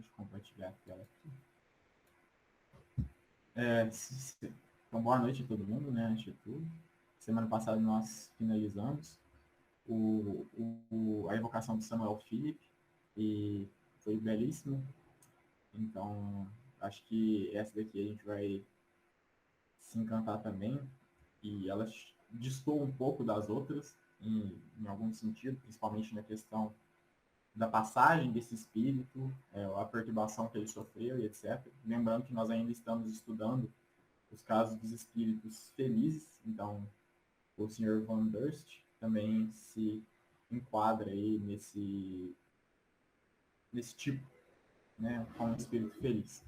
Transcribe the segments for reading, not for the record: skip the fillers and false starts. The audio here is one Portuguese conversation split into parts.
Deixa eu compartilhar a tela aqui. Então, boa noite a todo mundo, né? Antes de tudo. Semana passada nós finalizamos a evocação de Samuel Philip e foi belíssimo. Então, acho que essa daqui a gente vai se encantar também. E ela destoa um pouco das outras, em algum sentido, principalmente na questão da passagem desse espírito, a perturbação que ele sofreu e etc. Lembrando que nós ainda estamos estudando os casos dos espíritos felizes, então o Sr. Van Durst também se enquadra aí nesse tipo, né, como um espírito feliz.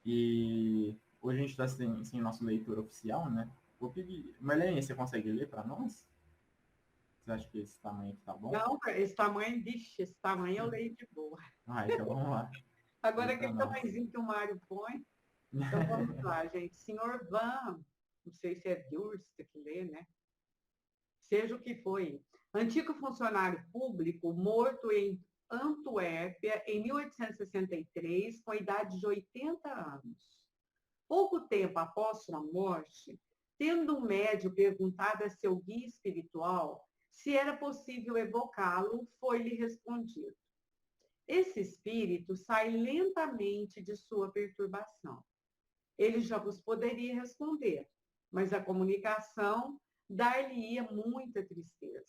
E hoje a gente está sem nossa leitura oficial, né? Vou pedir, Marlene, você consegue ler para nós? Você acha que esse tamanho aqui tá bom? Não, esse tamanho eu leio de boa. Então vamos lá. Agora aquele tamanhozinho que o Mário põe. Então vamos lá, gente. Senhor Van, não sei se é Durst que lê, né? Seja o que foi. Antigo funcionário público, morto em Antuérpia em 1863, com a idade de 80 anos. Pouco tempo após sua morte, tendo um médium perguntado a seu guia espiritual se era possível evocá-lo, foi-lhe respondido: esse espírito sai lentamente de sua perturbação. Ele já vos poderia responder, mas a comunicação dar-lhe-ia muita tristeza.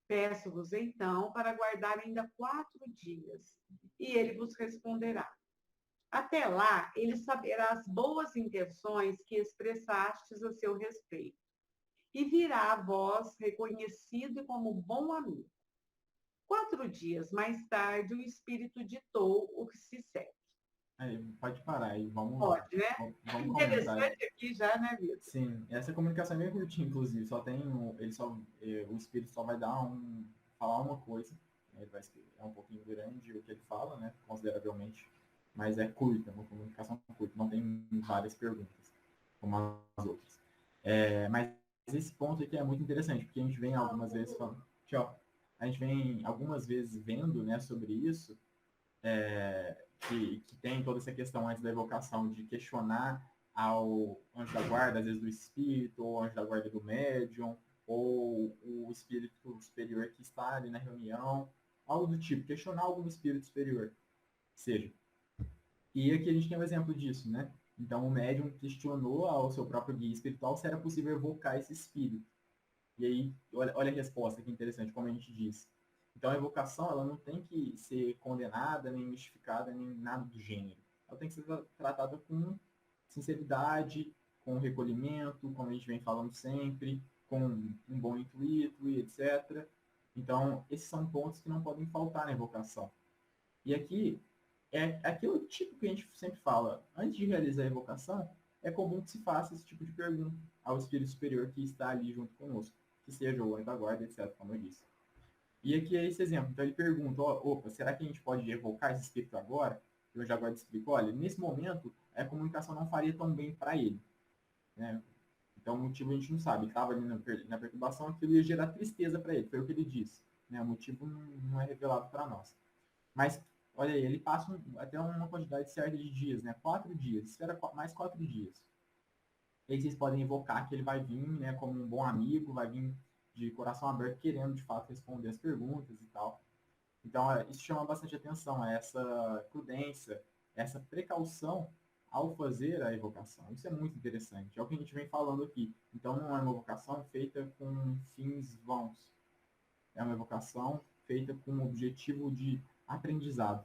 Peço-vos, então, para aguardar ainda 4 dias, e ele vos responderá. Até lá, ele saberá as boas intenções que expressastes a seu respeito, e virá a vós reconhecido como bom amigo. 4 dias mais tarde, o espírito ditou o que se segue. Pode parar aí, vamos. Pode, né? Vamos interessante comentar. aqui já, né, Vitor? Sim, essa comunicação é bem curtinha, inclusive, o espírito só vai falar uma coisa, né? É um pouquinho grande o que ele fala, né, consideravelmente, mas é curta, uma comunicação curta, não tem várias perguntas, como as outras. Mas esse ponto aqui é muito interessante, porque a gente vem algumas vezes falando, a gente vem algumas vezes vendo, né, sobre isso, que tem toda essa questão antes da evocação de questionar ao anjo da guarda, às vezes do espírito, ou anjo da guarda do médium, ou o espírito superior que está ali na reunião, algo do tipo, questionar algum espírito superior, seja. E aqui a gente tem um exemplo disso, né? Então o médium questionou ao seu próprio guia espiritual se era possível evocar esse espírito. E aí, olha a resposta, que interessante, como a gente disse. Então, a evocação, ela não tem que ser condenada, nem mistificada, nem nada do gênero. Ela tem que ser tratada com sinceridade, com recolhimento, como a gente vem falando sempre, com um bom intuito e etc. Então, esses são pontos que não podem faltar na evocação. E aqui, é aquilo tipo que a gente sempre fala. Antes de realizar a evocação, é comum que se faça esse tipo de pergunta ao espírito superior que está ali junto conosco, que seja o anjo da guarda, etc., como eu disse. E aqui é esse exemplo. Então ele pergunta, opa, será que a gente pode evocar esse espírito agora? E o anjo da guarda explica, olha, nesse momento a comunicação não faria tão bem para ele. Né? Então o motivo a gente não sabe. Ele estava ali na perturbação, aquilo ia gerar tristeza para ele, foi o que ele disse. Né? O motivo não é revelado para nós. Mas, olha aí, ele passa até uma quantidade certa de dias, né? 4 dias. Espera mais 4 dias. E aí vocês podem invocar que ele vai vir, né, como um bom amigo, vai vir de coração aberto, querendo, de fato, responder as perguntas e tal. Então, isso chama bastante atenção, essa prudência, essa precaução ao fazer a evocação. Isso é muito interessante. É o que a gente vem falando aqui. Então, não é uma evocação feita com fins vãos. É uma evocação feita com o objetivo de aprendizado.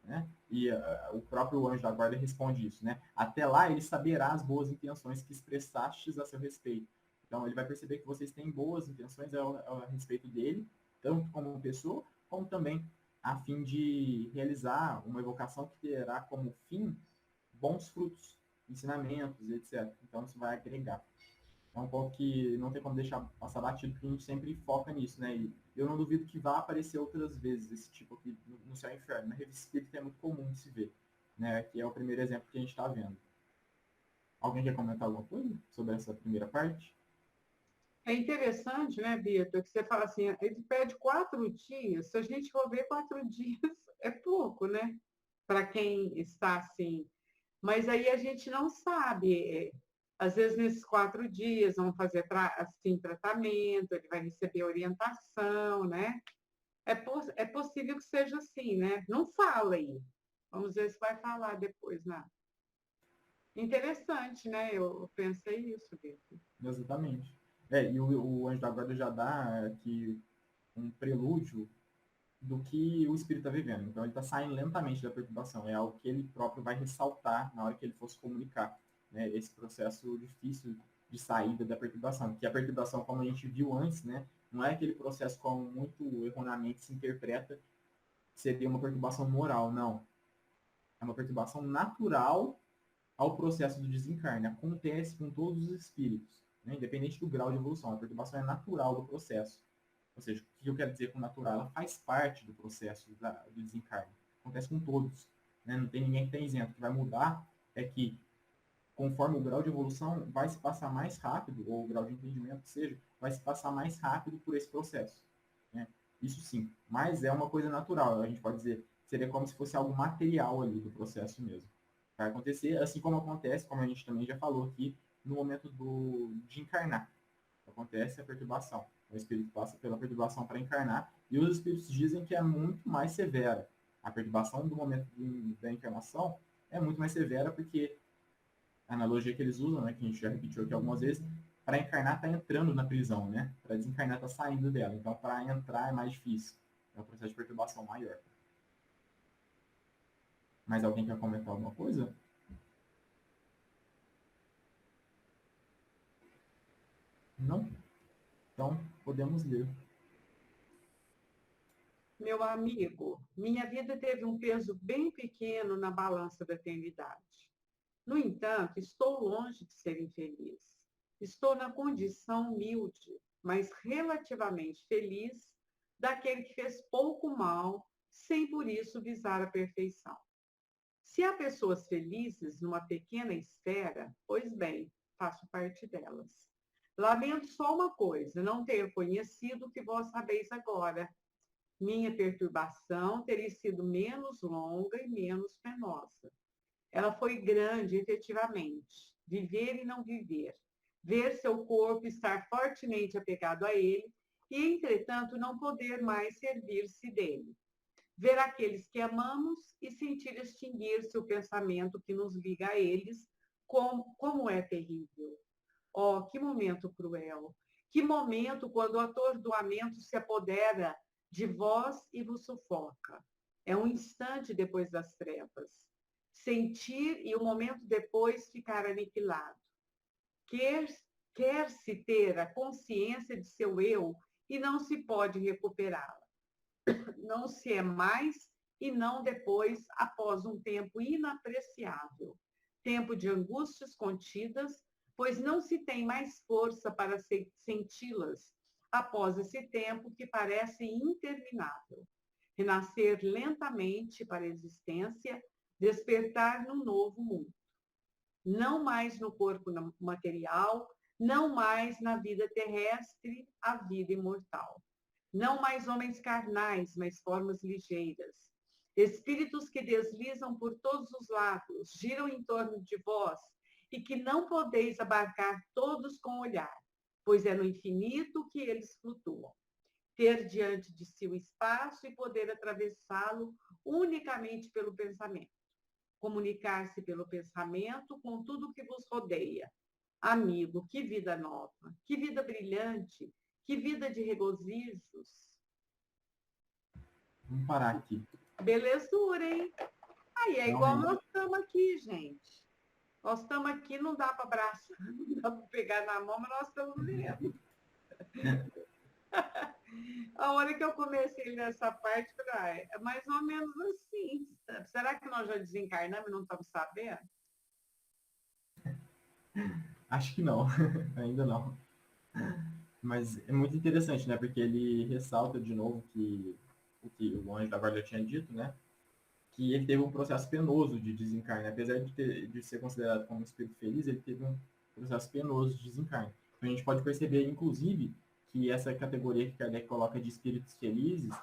Né? E o próprio anjo da guarda responde isso. Né? Até lá, ele saberá as boas intenções que expressastes a seu respeito. Então, ele vai perceber que vocês têm boas intenções a respeito dele, tanto como pessoa, como também a fim de realizar uma evocação que terá como fim bons frutos, ensinamentos, etc. Então, isso vai agregar. É um ponto que não tem como deixar passar batido, porque a gente sempre foca nisso, né? E eu não duvido que vá aparecer outras vezes esse tipo aqui no Céu e Inferno. Na Revista Espírita é muito comum de se ver, né? Que é o primeiro exemplo que a gente está vendo. Alguém quer comentar alguma coisa sobre essa primeira parte? É interessante, né, Vitor, que você fala assim, ele pede 4 dias. Se a gente for ver 4 dias, é pouco, né? para quem está assim. Mas aí a gente não sabe. Às vezes, nesses 4 dias, vão fazer assim, tratamento, ele vai receber orientação, né? É possível que seja assim, né? Não fala aí. Vamos ver se vai falar depois, né? Interessante, né? Eu pensei isso, Vitor. Exatamente. E o anjo da guarda já dá aqui um prelúdio do que o espírito está vivendo. Então, ele está saindo lentamente da perturbação. É algo que ele próprio vai ressaltar na hora que ele fosse comunicar, né? Esse processo difícil de saída da perturbação. Que a perturbação, como a gente viu antes, né? Não é aquele processo como muito erroneamente se interpreta, seria uma perturbação moral, não. É uma perturbação natural ao processo do desencarne. Acontece com todos os espíritos, né? Independente do grau de evolução. A perturbação é natural do processo. Ou seja, o que eu quero dizer com natural? Ela faz parte do processo do desencarne. Acontece com todos. Né? Não tem ninguém que está isento. O que vai mudar é que, conforme o grau de evolução, vai se passar mais rápido, ou o grau de entendimento que seja, vai se passar mais rápido por esse processo. Né? Isso sim. Mas é uma coisa natural. A gente pode dizer, seria como se fosse algo material ali do processo mesmo. Vai acontecer, assim como acontece, como a gente também já falou aqui, no momento de encarnar. Acontece a perturbação. O espírito passa pela perturbação para encarnar, e os espíritos dizem que é muito mais severa. A perturbação do momento da encarnação é muito mais severa, porque a analogia que eles usam, né, que a gente já repetiu aqui algumas vezes, para encarnar está entrando na prisão, né? Para desencarnar está saindo dela. Então, para entrar é mais difícil. É um processo de perturbação maior. Mais alguém quer comentar alguma coisa? Não? Então, podemos ler. Meu amigo, minha vida teve um peso bem pequeno na balança da eternidade. No entanto, estou longe de ser infeliz. Estou na condição humilde, mas relativamente feliz, daquele que fez pouco mal, sem por isso visar a perfeição. Se há pessoas felizes numa pequena esfera, pois bem, faço parte delas. Lamento só uma coisa, não ter conhecido o que vós sabeis agora. Minha perturbação teria sido menos longa e menos penosa. Ela foi grande, efetivamente. Viver e não viver. Ver seu corpo estar fortemente apegado a ele e, entretanto, não poder mais servir-se dele. Ver aqueles que amamos e sentir extinguir-se o pensamento que nos liga a eles, como é terrível. Oh, que momento cruel! Que momento quando o atordoamento se apodera de vós e vos sufoca. É um instante depois das trevas. Sentir e um momento depois ficar aniquilado. Quer-se ter a consciência de seu eu e não se pode recuperá-la. Não se é mais e não depois, após um tempo inapreciável. Tempo de angústias contidas, pois não se tem mais força para senti-las após esse tempo que parece interminável. Renascer lentamente para a existência, despertar num novo mundo. Não mais no corpo material, não mais na vida terrestre, a vida imortal. Não mais homens carnais, mas formas ligeiras. Espíritos que deslizam por todos os lados, giram em torno de vós, e que não podeis abarcar todos com o olhar, pois é no infinito que eles flutuam. Ter diante de si o espaço e poder atravessá-lo unicamente pelo pensamento. Comunicar-se pelo pensamento com tudo que vos rodeia. Amigo, que vida nova, que vida brilhante, que vida de regozijos. Vamos parar aqui. Belezura, hein? Aí é igual nós estamos aqui, gente. Nós estamos aqui, não dá para abraçar, não dá para pegar na mão, mas nós estamos lendo. A hora que eu comecei nessa parte, é mais ou menos assim. Será que nós já desencarnamos e não estamos sabendo? Acho que não, ainda não. Mas é muito interessante, né? Porque ele ressalta de novo o que o anjo da guarda tinha dito, né? Que ele teve um processo penoso de desencarne. Apesar de ser considerado como um espírito feliz, ele teve um processo penoso de desencarne. Então a gente pode perceber, inclusive, que essa categoria que Kardec coloca de espíritos felizes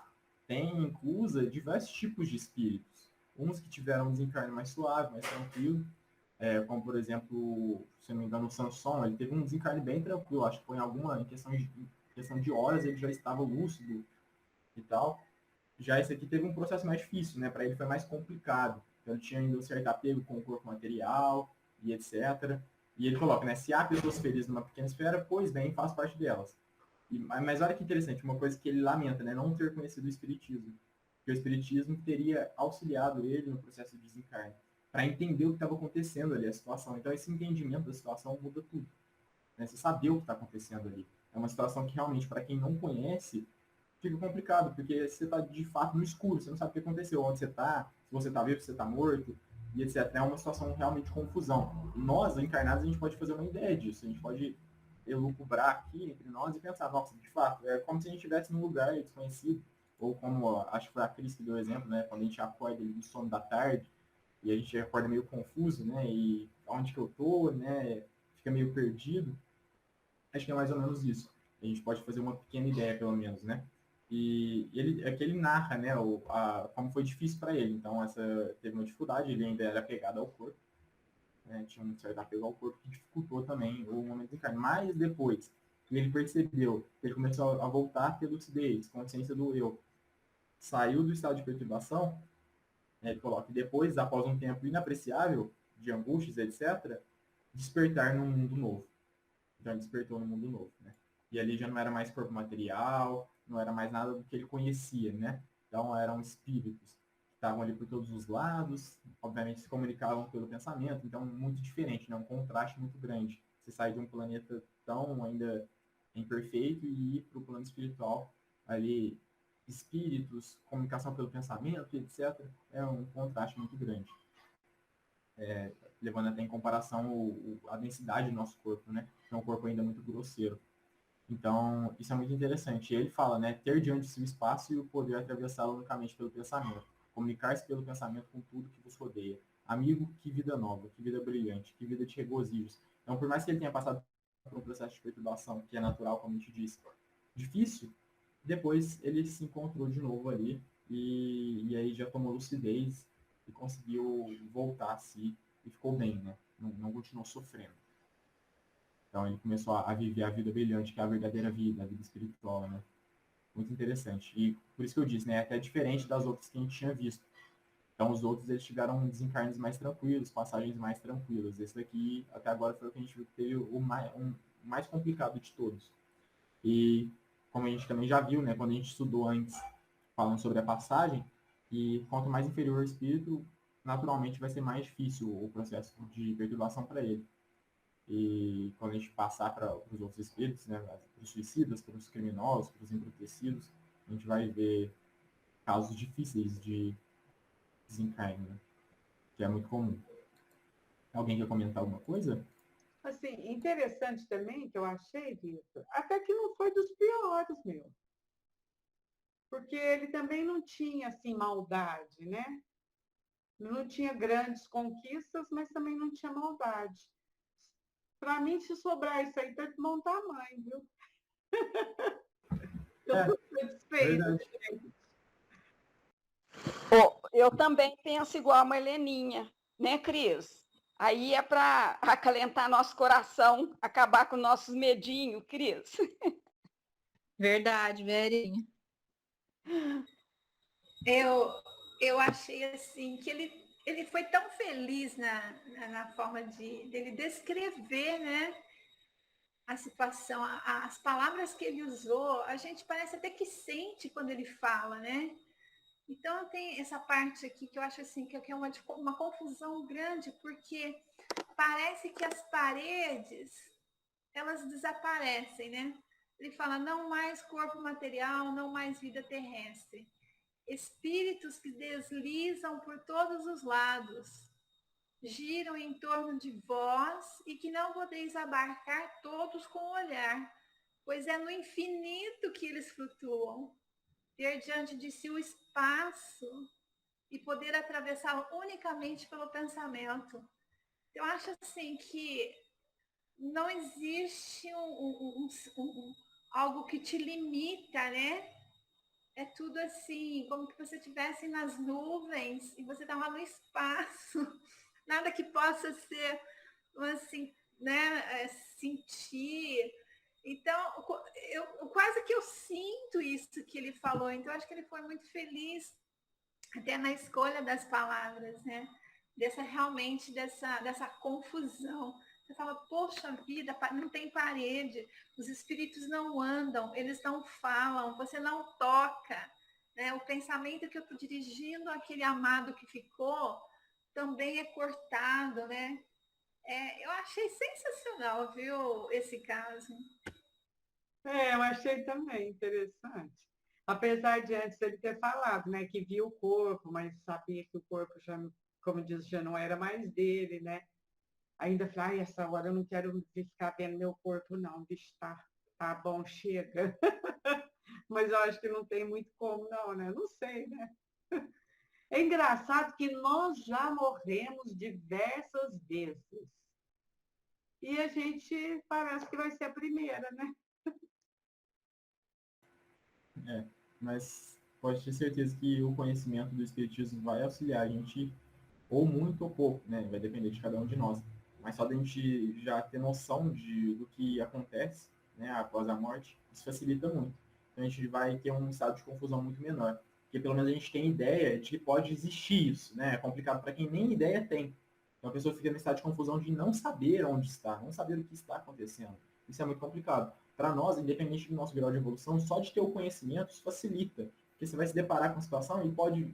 tem inclusa diversos tipos de espíritos. uns que tiveram um desencarne mais suave, mais tranquilo, como, por exemplo, se não me engano, o Samson, ele teve um desencarne bem tranquilo, acho que foi em questão de horas ele já estava lúcido e tal. Já esse aqui teve um processo mais difícil, né? Para ele foi mais complicado. Então, ele tinha ainda um certo apego com o corpo material e etc. E ele coloca, né? Se há pessoas felizes numa pequena esfera, pois bem, faz parte delas. Mas olha que interessante, uma coisa que ele lamenta, né? Não ter conhecido o Espiritismo. Porque o Espiritismo teria auxiliado ele no processo de desencarne, para entender o que estava acontecendo ali, a situação. Então, esse entendimento da situação muda tudo. Né? Você saber o que está acontecendo ali. É uma situação que realmente, para quem não conhece, fica complicado, porque você está de fato no escuro, você não sabe o que aconteceu, onde você está, se você está vivo, se você está morto, e etc. É uma situação realmente de confusão. Nós, encarnados, a gente pode fazer uma ideia disso, a gente pode elucubrar aqui entre nós e pensar, nossa, de fato, é como se a gente estivesse num lugar desconhecido, ou como, acho que foi a Cris que deu o exemplo, né, quando a gente acorda do sono da tarde, e a gente acorda meio confuso, né, e onde que eu tô, né, fica meio perdido. Acho que é mais ou menos isso. A gente pode fazer uma pequena ideia, pelo menos, né? E ele narra, né, como foi difícil para ele. Então, teve uma dificuldade, ele ainda era apegado ao corpo, né, tinha um certo apego ao corpo que dificultou também o momento de encarne. Mas depois que ele percebeu, que ele começou a voltar a ter lucidez, consciência do eu, saiu do estado de perturbação, né, ele coloca, e depois, após um tempo inapreciável de angústias, etc., despertar num mundo novo. Então ele despertou no mundo novo, né? E ali já não era mais corpo material, não era mais nada do que ele conhecia, né? Então eram espíritos que estavam ali por todos os lados, obviamente se comunicavam pelo pensamento, então muito diferente, né? Um contraste muito grande. Você sai de um planeta tão ainda imperfeito e ir para o plano espiritual, ali espíritos, comunicação pelo pensamento, etc. É um contraste muito grande. Levando até em comparação a densidade do nosso corpo, né? Que é um corpo ainda muito grosseiro. Então, isso é muito interessante. E ele fala, né? Ter diante de si o espaço e o poder atravessá-lo unicamente pelo pensamento. Comunicar-se pelo pensamento com tudo que vos rodeia. Amigo, que vida nova, que vida brilhante, que vida de regozijos. Então, por mais que ele tenha passado por um processo de perturbação, que é natural, como a gente disse, difícil, depois ele se encontrou de novo ali e aí já tomou lucidez e conseguiu voltar a si e ficou bem, né? Não continuou sofrendo. Então ele começou a viver a vida brilhante, que é a verdadeira vida, a vida espiritual, né? Muito interessante. E por isso que eu disse, né? É até diferente das outras que a gente tinha visto. Então os outros eles tiveram desencarnes mais tranquilos, passagens mais tranquilas. Esse daqui, até agora, foi o que a gente viu que teve o mais complicado de todos. E como a gente também já viu, né? Quando a gente estudou antes, falando sobre a passagem, e quanto mais inferior o espírito, naturalmente vai ser mais difícil o processo de perturbação para ele. E quando a gente passar para os outros espíritos, né, para os suicidas, para os criminosos, para os embrutecidos, a gente vai ver casos difíceis de desencarne, né, que é muito comum. Alguém quer comentar alguma coisa? Assim, interessante também que eu achei, Vitor, até que não foi dos piores, meu. Porque ele também não tinha, assim, maldade, né? Não tinha grandes conquistas, mas também não tinha maldade. Para mim, se sobrar isso aí, tem que montar a mãe, viu? Eu É, estou satisfeita. verdade. Oh, eu também penso igual a Marleninha, né, Cris? Aí é para acalentar nosso coração, acabar com nossos medinhos, Cris. Verdade, Verinha. Eu achei assim que ele foi tão feliz na forma dele descrever, né, a situação, as palavras que ele usou, a gente parece até que sente quando ele fala, né? Então tem essa parte aqui que eu acho assim que é uma confusão grande, porque parece que as paredes elas desaparecem, né? Ele fala não mais corpo material, não mais vida terrestre. Espíritos que deslizam por todos os lados, giram em torno de vós e que não podeis abarcar todos com o olhar, pois é no infinito que eles flutuam. Ter diante de si o espaço e poder atravessá-lo unicamente pelo pensamento. Eu acho assim que não existe algo que te limita, né? é tudo assim, como que você estivesse nas nuvens e você está lá no espaço. Nada que possa ser, assim, né, sentir. Então, quase que eu sinto isso que ele falou. Então, acho que ele foi muito feliz até na escolha das palavras, né? Realmente dessa confusão. Você fala, poxa vida, não tem parede, os espíritos não andam, eles não falam, você não toca. Né? O pensamento que eu estou dirigindo àquele amado que ficou também é cortado, né? Eu achei sensacional, viu, esse caso. Eu achei também interessante. Apesar de antes ele ter falado, né, que viu o corpo, mas sabia que o corpo já, como diz, já não era mais dele, né? Ainda falei, essa hora eu não quero ficar vendo meu corpo, não, bicho, tá bom, chega. Mas eu acho que não tem muito como, não, né? Não sei, né? É engraçado que nós já morremos diversas vezes. E a gente parece que vai ser a primeira, né? Mas pode ter certeza que o conhecimento do Espiritismo vai auxiliar a gente, ou muito ou pouco, né? Vai depender de cada um de nós. Mas só da gente já ter noção do que acontece, né, após a morte, isso facilita muito. Então a gente vai ter um estado de confusão muito menor. Porque pelo menos a gente tem ideia de que pode existir isso, né? É complicado para quem nem ideia tem. Então a pessoa fica no estado de confusão de não saber onde está, não saber o que está acontecendo. Isso é muito complicado. Para nós, independente do nosso grau de evolução, só de ter o conhecimento isso facilita. Porque você vai se deparar com a situação e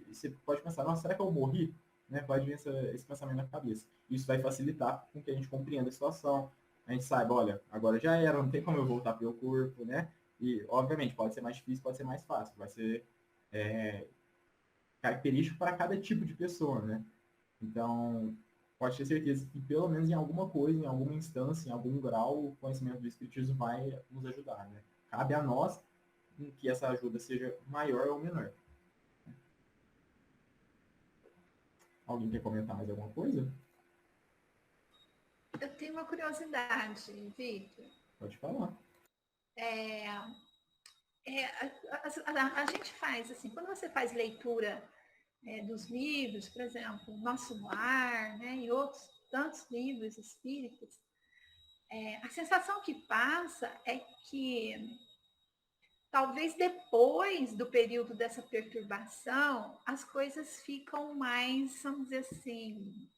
você pode pensar, nossa, será que eu morri? Né? Pode vir esse pensamento na cabeça. Isso vai facilitar com que a gente compreenda a situação. A gente saiba, olha, agora já era, não tem como eu voltar para o meu corpo, né? E, obviamente, pode ser mais difícil, pode ser mais fácil. Vai ser característico para cada tipo de pessoa, né? Então, pode ter certeza que, pelo menos em alguma coisa, em alguma instância, em algum grau, o conhecimento do Espiritismo vai nos ajudar, né? Cabe a nós que essa ajuda seja maior ou menor. Alguém quer comentar mais alguma coisa? Eu tenho uma curiosidade, Victor. Pode falar. A gente faz, assim, quando você faz leitura dos livros, por exemplo, Nosso Lar, né, e outros tantos livros espíritas, a sensação que passa é que talvez depois do período dessa perturbação, as coisas ficam mais, vamos dizer assim,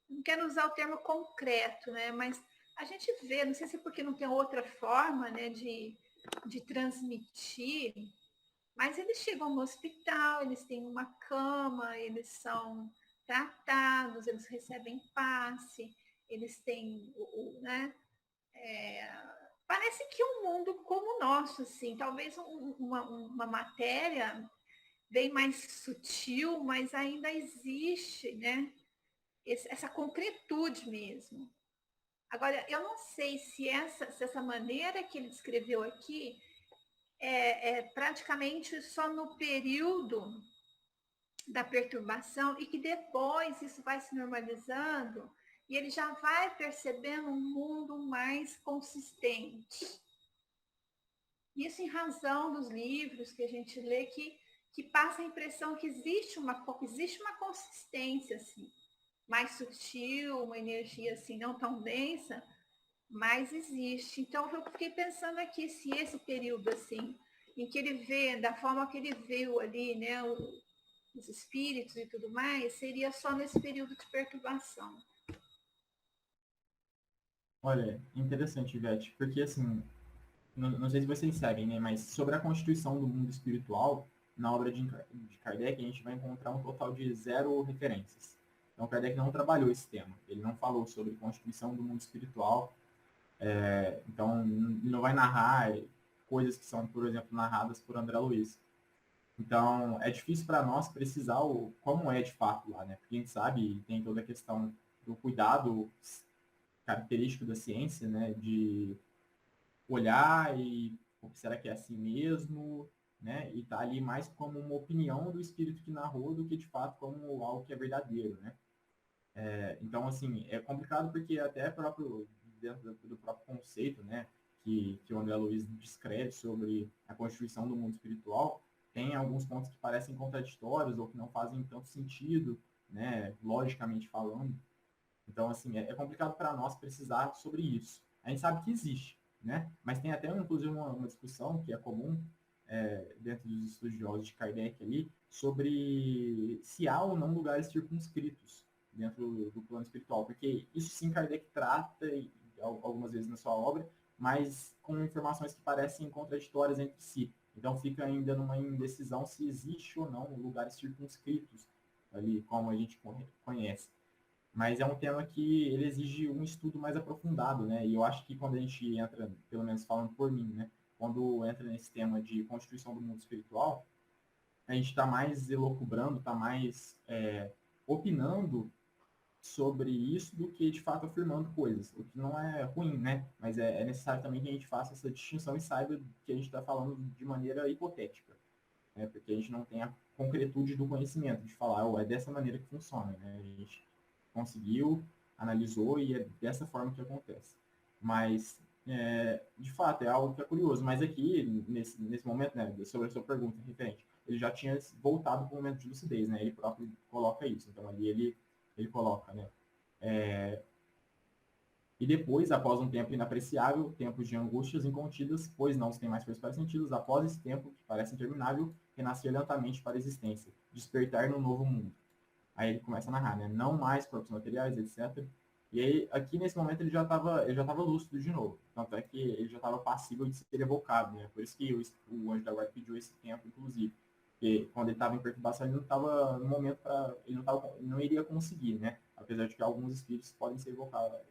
não quero usar o termo concreto, né, mas a gente vê, não sei se é porque não tem outra forma, né, de transmitir, mas eles chegam no hospital, eles têm uma cama, eles são tratados, eles recebem passe, eles têm, né? Parece que um mundo como o nosso, assim, talvez uma matéria bem mais sutil, mas ainda existe, né? Essa concretude mesmo. Agora, eu não sei se essa maneira que ele descreveu aqui praticamente só no período da perturbação e que depois isso vai se normalizando e ele já vai percebendo um mundo mais consistente. Isso em razão dos livros que a gente lê que passa a impressão que existe uma consistência assim, mais sutil, uma energia assim não tão densa, mas existe. Então eu fiquei pensando aqui se esse período assim em que ele vê, da forma que ele viu ali, né, os espíritos e tudo mais, seria só nesse período de perturbação. Olha, interessante, Ivete, porque assim, não sei se vocês sabem, né, mas sobre a constituição do mundo espiritual, na obra de Kardec, a gente vai encontrar um total de 0 referências. Então, Kardec não trabalhou esse tema, ele não falou sobre constituição do mundo espiritual, então, ele não vai narrar coisas que são, por exemplo, narradas por André Luiz. Então, é difícil para nós precisar como é de fato lá, né? Porque a gente sabe, tem toda a questão do cuidado característico da ciência, né? De olhar e será que é assim mesmo, né? E tá ali mais como uma opinião do espírito que narrou do que de fato como algo que é verdadeiro, né? Então, assim, é complicado porque até dentro do próprio conceito, né? Que o André Luiz descreve sobre a constituição do mundo espiritual, tem alguns pontos que parecem contraditórios ou que não fazem tanto sentido, né, logicamente falando. Então, assim, é complicado para nós precisar sobre isso. A gente sabe que existe, né? Mas tem até, inclusive, uma discussão que é comum dentro dos estudiosos de Kardec ali, sobre se há ou não lugares circunscritos dentro do plano espiritual. Porque isso sim Kardec trata algumas vezes na sua obra, mas com informações que parecem contraditórias entre si. Então fica ainda numa indecisão se existe ou não lugares circunscritos ali, como a gente conhece. Mas é um tema que ele exige um estudo mais aprofundado, né? E eu acho que quando a gente entra, pelo menos falando por mim, né? Quando entra nesse tema de constituição do mundo espiritual, a gente está mais elucubrando, está mais opinando sobre isso do que de fato afirmando coisas, o que não é ruim, né? Mas é necessário também que a gente faça essa distinção e saiba que a gente está falando de maneira hipotética, né? Porque a gente não tem a concretude do conhecimento, de falar, é dessa maneira que funciona, né? A gente conseguiu, analisou e é dessa forma que acontece. Mas, de fato, é algo que é curioso. Mas aqui, nesse momento, né, sobre a sua pergunta referente, ele já tinha voltado para o momento de lucidez, né? Ele próprio coloca isso. Então, ali ele coloca, né? E depois, após um tempo inapreciável, tempos de angústias incontidas, pois não se tem mais força para sentidos, após esse tempo, que parece interminável, renascer lentamente para a existência, despertar no novo mundo. Aí ele começa a narrar, né? Não mais corpos materiais, etc. E aí, aqui nesse momento, ele já estava lúcido de novo. Tanto é que ele já estava passível de ser evocado, né? Por isso que o anjo da guarda pediu esse tempo, inclusive. Porque quando ele estava em perturbação, ele não estava no momento para... Ele não iria conseguir, né? Apesar de que alguns espíritos podem ser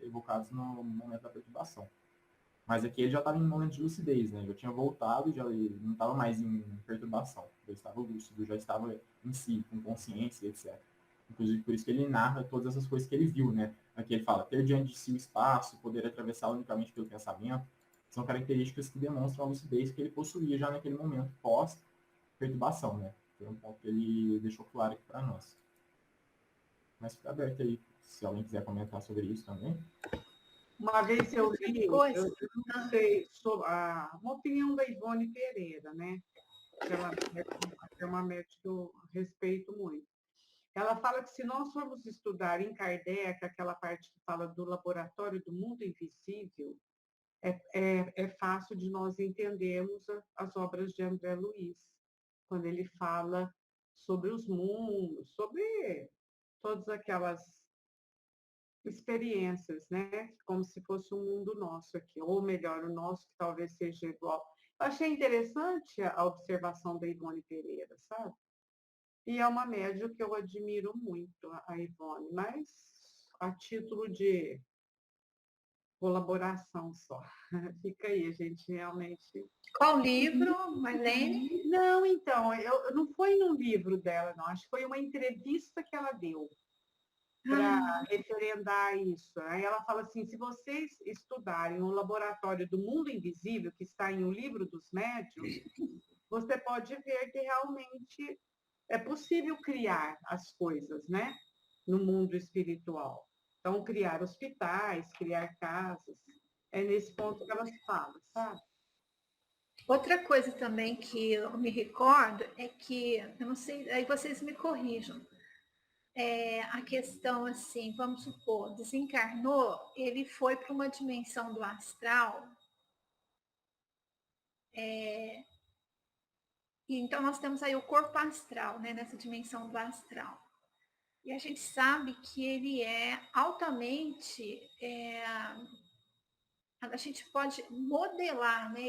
evocados no momento da perturbação. Mas aqui ele já estava em momento de lucidez, né? Já tinha voltado, ele não estava mais em perturbação. Já estava lúcido, já estava em si, com consciência, etc. Inclusive, por isso que ele narra todas essas coisas que ele viu, né? Aqui ele fala, ter diante de si o espaço, poder atravessá-lo unicamente pelo pensamento, são características que demonstram a lucidez que ele possuía já naquele momento, pós-perturbação, né? Foi um ponto que ele deixou claro aqui para nós. Mas fica aberto aí, se alguém quiser comentar sobre isso também. Uma vez eu li, eu não sei, sobre uma opinião da Ivone Pereira, né? Ela é uma médica que eu respeito muito. Ela fala que se nós formos estudar em Kardec, aquela parte que fala do laboratório do mundo invisível, é fácil de nós entendermos as obras de André Luiz, quando ele fala sobre os mundos, sobre todas aquelas experiências, né? Como se fosse um mundo nosso aqui, ou melhor, o nosso que talvez seja igual. Eu achei interessante a observação da Ivone Pereira, sabe? E é uma médium que eu admiro muito, a Ivone, mas a título de colaboração só. Fica aí, a gente realmente... Qual livro, Marlene? Não, então, não foi num livro dela, não. Acho que foi uma entrevista que ela deu para referendar isso. Aí ela fala assim, se vocês estudarem o Laboratório do Mundo Invisível, que está em O Livro dos Médiuns, você pode ver que realmente é possível criar as coisas, né? No mundo espiritual. Então, criar hospitais, criar casas. É nesse ponto que elas falam, sabe? Outra coisa também que eu me recordo é que, eu não sei, aí vocês me corrijam, a questão assim, vamos supor, desencarnou, ele foi para uma dimensão do astral, e então nós temos aí o corpo astral, né, nessa dimensão do astral. E a gente sabe que ele é altamente, a gente pode modelar, né?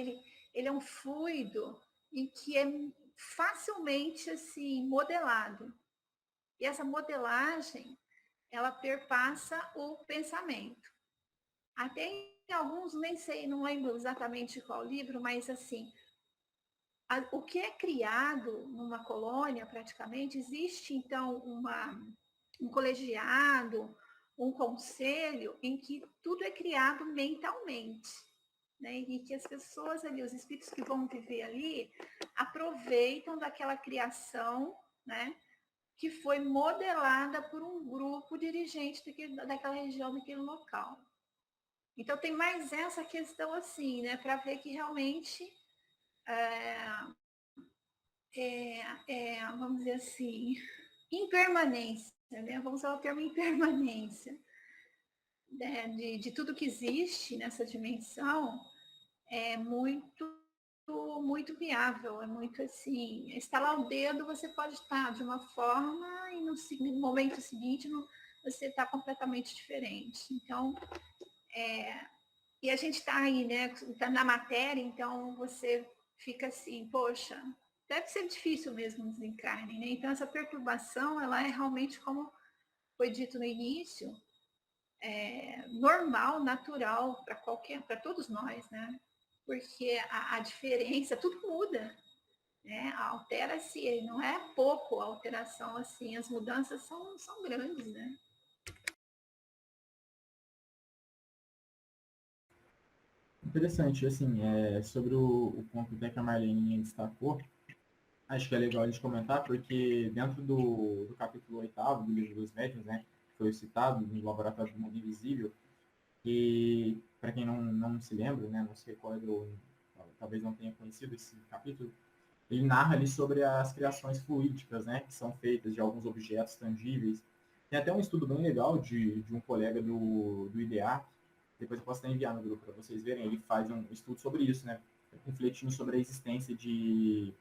Ele é um fluido em que é facilmente assim modelado. E essa modelagem, ela perpassa o pensamento. Até em alguns, nem sei, não lembro exatamente qual livro, mas assim, o que é criado numa colônia, praticamente, existe então um colegiado, um conselho em que tudo é criado mentalmente, né? E que as pessoas ali, os espíritos que vão viver ali, aproveitam daquela criação, né? Que foi modelada por um grupo dirigente daquela região, daquele local. Então tem mais essa questão assim, né? Para ver que realmente vamos dizer assim, impermanência, né? Vamos usar o termo impermanência, né? De tudo que existe nessa dimensão, é muito viável, é muito assim, estalar o dedo, você pode estar de uma forma e no momento seguinte você está completamente diferente. Então, e a gente está aí, né, tá na matéria, então você fica assim, poxa, deve ser difícil mesmo o desencarne, né? Então essa perturbação, ela é realmente, como foi dito no início, normal, natural para todos nós, né? Porque a diferença, tudo muda, né? Altera-se, não é pouco a alteração, assim, as mudanças são grandes, né? Interessante, assim, sobre o ponto até que a Marlene destacou, acho que é legal a gente comentar, porque dentro do capítulo 8º do Livro dos Médiuns, né, que foi citado no Laboratório do Mundo Invisível, e para quem não se lembra, né, não se recorda, ou talvez não tenha conhecido esse capítulo, ele narra ali sobre as criações fluídicas, né, que são feitas de alguns objetos tangíveis. Tem até um estudo bem legal de um colega do IDEA, depois eu posso até enviar no grupo para vocês verem, ele faz um estudo sobre isso, né, refletindo sobre a existência de,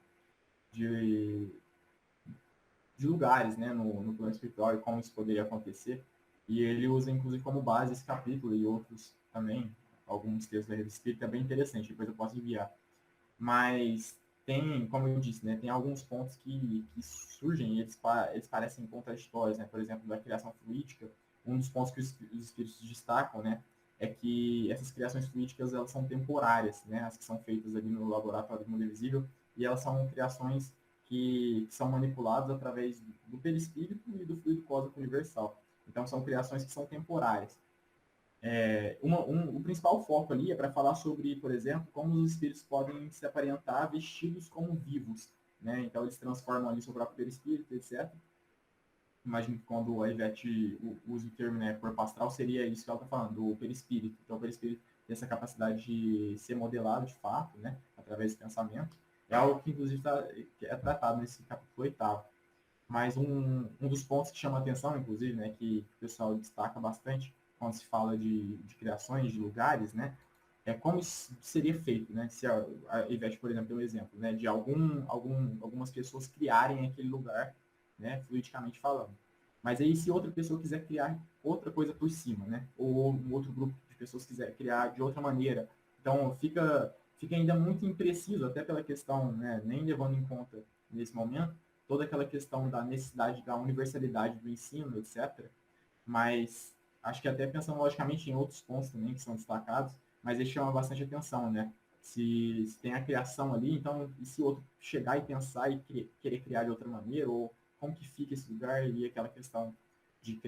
de lugares, né, no plano espiritual e como isso poderia acontecer. E ele usa, inclusive, como base esse capítulo e outros também, alguns textos da Rede Espírita, é bem interessante, depois eu posso enviar. Mas tem, como eu disse, né, tem alguns pontos que surgem e eles parecem contraditórios, né? Por exemplo, da criação fluídica, um dos pontos que os espíritos destacam, né, é que essas criações fluídicas, elas são temporárias, né? As que são feitas ali no laboratório do mundo invisível, e elas são criações que são manipuladas através do perispírito e do fluido cósmico universal. Então, são criações que são temporárias. O principal foco ali é para falar sobre, por exemplo, como os espíritos podem se aparentar vestidos como vivos, né? Então eles transformam ali seu próprio perispírito, etc. Imagino que quando a Ivete usa o termo, né, corpo astral, seria isso que ela está falando, do perispírito. Então o perispírito tem essa capacidade de ser modelado de fato, né, através do pensamento. É algo que inclusive é tratado nesse capítulo 8º. Mas um dos pontos que chama a atenção, inclusive, né, que o pessoal destaca bastante quando se fala de criações de lugares, né, é como isso seria feito, né? Se a Ivete, por exemplo, deu um exemplo, né, de algumas pessoas criarem aquele lugar, né, fluidicamente falando. Mas aí, se outra pessoa quiser criar outra coisa por cima, né, ou um outro grupo de pessoas quiser criar de outra maneira, então fica ainda muito impreciso, até pela questão, né, nem levando em conta nesse momento, toda aquela questão da necessidade da universalidade do ensino, etc. Mas acho que até pensando logicamente em outros pontos também que são destacados, mas ele chama bastante atenção, né? Se tem a criação ali, então, e se o outro chegar e pensar e querer criar de outra maneira, ou como que fica esse lugar, e aquela questão de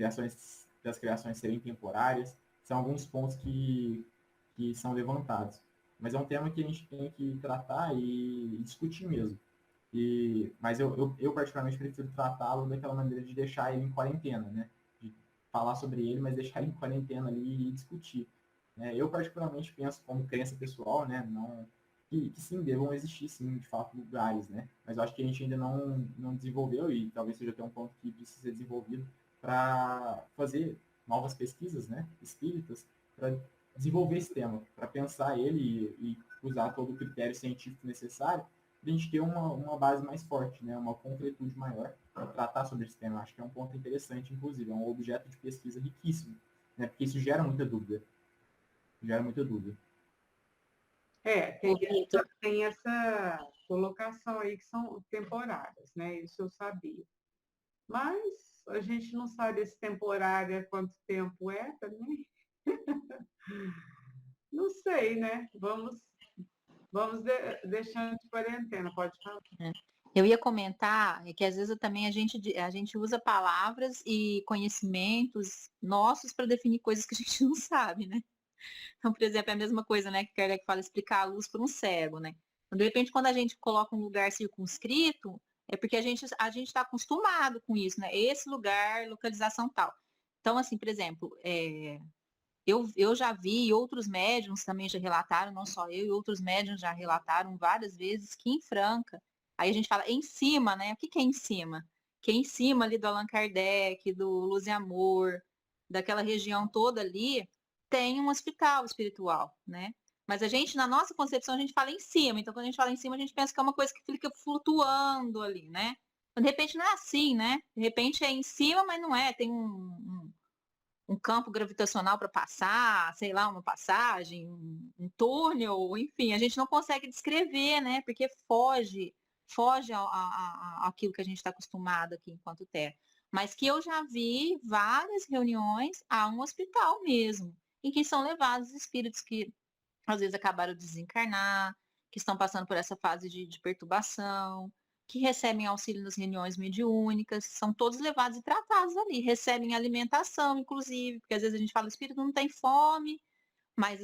das criações serem temporárias, são alguns pontos que são levantados. Mas é um tema que a gente tem que tratar e discutir mesmo. Mas eu particularmente prefiro tratá-lo daquela maneira de deixar ele em quarentena, né? De falar sobre ele, mas deixar ele em quarentena ali e discutir. Né? Eu particularmente penso como crença pessoal, né? Não, que sim, devam existir, sim, de fato, lugares, né? Mas eu acho que a gente ainda não desenvolveu, e talvez seja até um ponto que precisa ser desenvolvido para fazer novas pesquisas, né? Espíritas, para desenvolver esse tema, para pensar ele e usar todo o critério científico necessário a gente ter uma base mais forte, né? Uma concretude maior para tratar sobre esse tema. Acho que é um ponto interessante, inclusive, é um objeto de pesquisa riquíssimo, né? Porque isso gera muita dúvida. Gera muita dúvida. Tem essa colocação aí que são temporárias, né? Isso eu sabia. Mas a gente não sabe se temporária quanto tempo é também. Não sei, né? Vamos deixando de quarentena, pode falar. Eu ia comentar que às vezes também a gente usa palavras e conhecimentos nossos para definir coisas que a gente não sabe, né? Então, por exemplo, é a mesma coisa, né, que Kardec fala, explicar a luz para um cego, né? Então, de repente, quando a gente coloca um lugar circunscrito, é porque a gente está acostumado com isso, né? Esse lugar, localização tal. Então, assim, por exemplo, eu já vi, e outros médiums também já relataram, não só eu, e outros médiums já relataram várias vezes que em Franca Aí a gente fala em cima, né? O que é em cima? Que é em cima ali do Allan Kardec, do Luz e Amor, daquela região toda ali, tem um hospital espiritual, né? Mas a gente, na nossa concepção, a gente fala em cima. Então, quando a gente fala em cima, a gente pensa que é uma coisa que fica flutuando ali, né? De repente não é assim, né? De repente é em cima, mas não é. Tem um campo gravitacional para passar, sei lá, uma passagem, um túnel, enfim, a gente não consegue descrever, né? Porque foge àquilo que a gente está acostumado aqui enquanto Terra. Mas que eu já vi várias reuniões a um hospital mesmo, em que são levados espíritos que às vezes acabaram de desencarnar, que estão passando por essa fase de perturbação, que recebem auxílio nas reuniões mediúnicas, são todos levados e tratados ali, recebem alimentação, inclusive, porque às vezes a gente fala, o espírito não tem fome, mas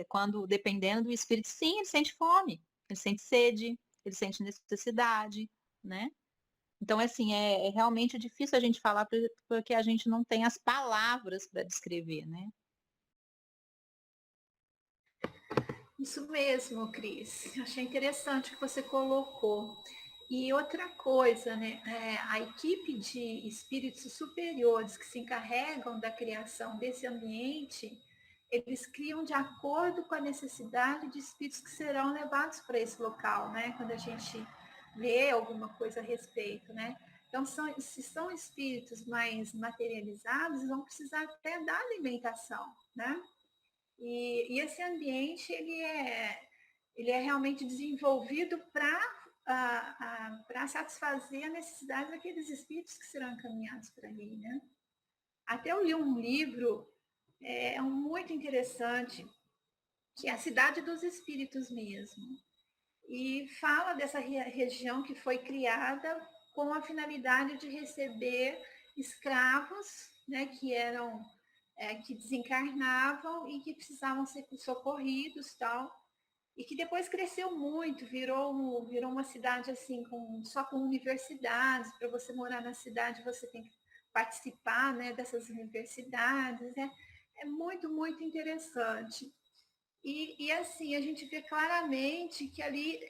quando, dependendo do espírito, sim, ele sente fome, ele sente sede, ele sente necessidade, né? Então, assim, é realmente difícil a gente falar porque a gente não tem as palavras para descrever, né? Isso mesmo, Cris. Achei interessante o que você colocou. E outra coisa, né? A equipe de espíritos superiores que se encarregam da criação desse ambiente, eles criam de acordo com a necessidade de espíritos que serão levados para esse local, né? Quando a gente lê alguma coisa a respeito, né? Então, se são espíritos mais materializados, vão precisar até da alimentação, né? E esse ambiente, ele é realmente desenvolvido para satisfazer a necessidade daqueles espíritos que serão encaminhados por ali, né? Até eu li um livro muito interessante, que é a Cidade dos Espíritos mesmo. E fala dessa região que foi criada com a finalidade de receber escravos, né, que desencarnavam e que precisavam ser socorridos, tal, e que depois cresceu muito, virou uma cidade assim só com universidades. Para você morar na cidade, você tem que participar, né, dessas universidades, né? É muito, muito interessante. E assim, a gente vê claramente que ali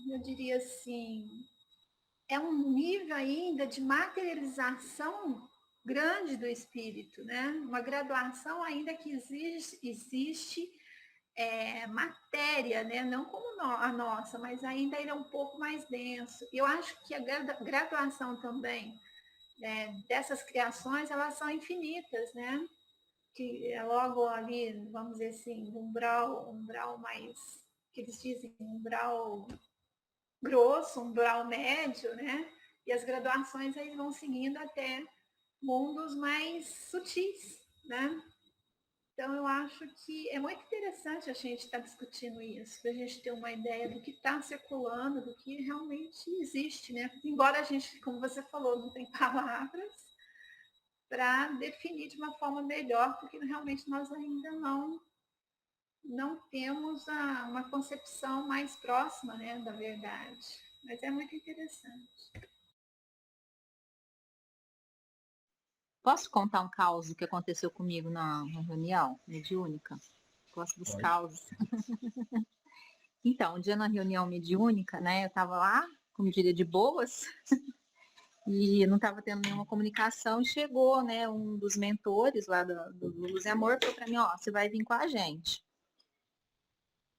eu diria assim, é um nível ainda de materialização grande do espírito, né? Uma graduação ainda que existe matéria, né? Não como a nossa, mas ainda ele é um pouco mais denso. Eu acho que a graduação também dessas criações, elas são infinitas, né? Que é logo ali, vamos dizer assim, umbral mais, que eles dizem, umbral grosso, umbral médio, né? E as graduações aí vão seguindo até mundos mais sutis, né? Então, eu acho que é muito interessante a gente estar discutindo isso, para a gente ter uma ideia do que está circulando, do que realmente existe, né? Embora a gente, como você falou, não tem palavras para definir de uma forma melhor, porque realmente nós ainda não temos uma concepção mais próxima, né, da verdade. Mas é muito interessante. Posso contar um caos que aconteceu comigo na reunião mediúnica? Gosto dos causos. Então, um dia na reunião mediúnica, né, eu estava lá, como diria, de boas, e não estava tendo nenhuma comunicação, e chegou, né, um dos mentores lá do Luz e Amor, falou para mim, ó, você vai vir com a gente.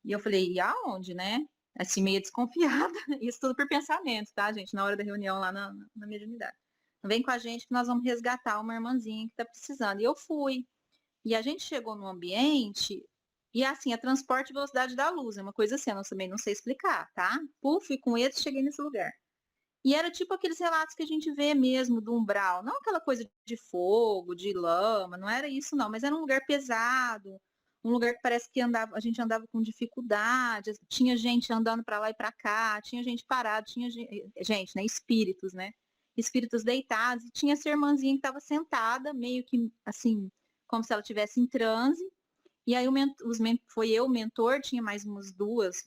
E eu falei, e aonde, né? Assim, meio desconfiada, isso tudo por pensamento, tá, gente, na hora da reunião lá na mediunidade. Vem com a gente que nós vamos resgatar uma irmãzinha que está precisando. E eu fui. E a gente chegou no ambiente, e assim, é transporte e velocidade da luz, é uma coisa assim, eu também não sei explicar, tá? Fui com eles, cheguei nesse lugar. E era tipo aqueles relatos que a gente vê mesmo do umbral, não aquela coisa de fogo, de lama, não era isso não, mas era um lugar pesado, um lugar que parece que a gente andava com dificuldade, tinha gente andando para lá e para cá, tinha gente parada, tinha gente, né, espíritos, né? Espíritos deitados, e tinha essa irmãzinha que estava sentada, meio que assim, como se ela estivesse em transe. E aí foi eu, o mentor, tinha mais uns dois,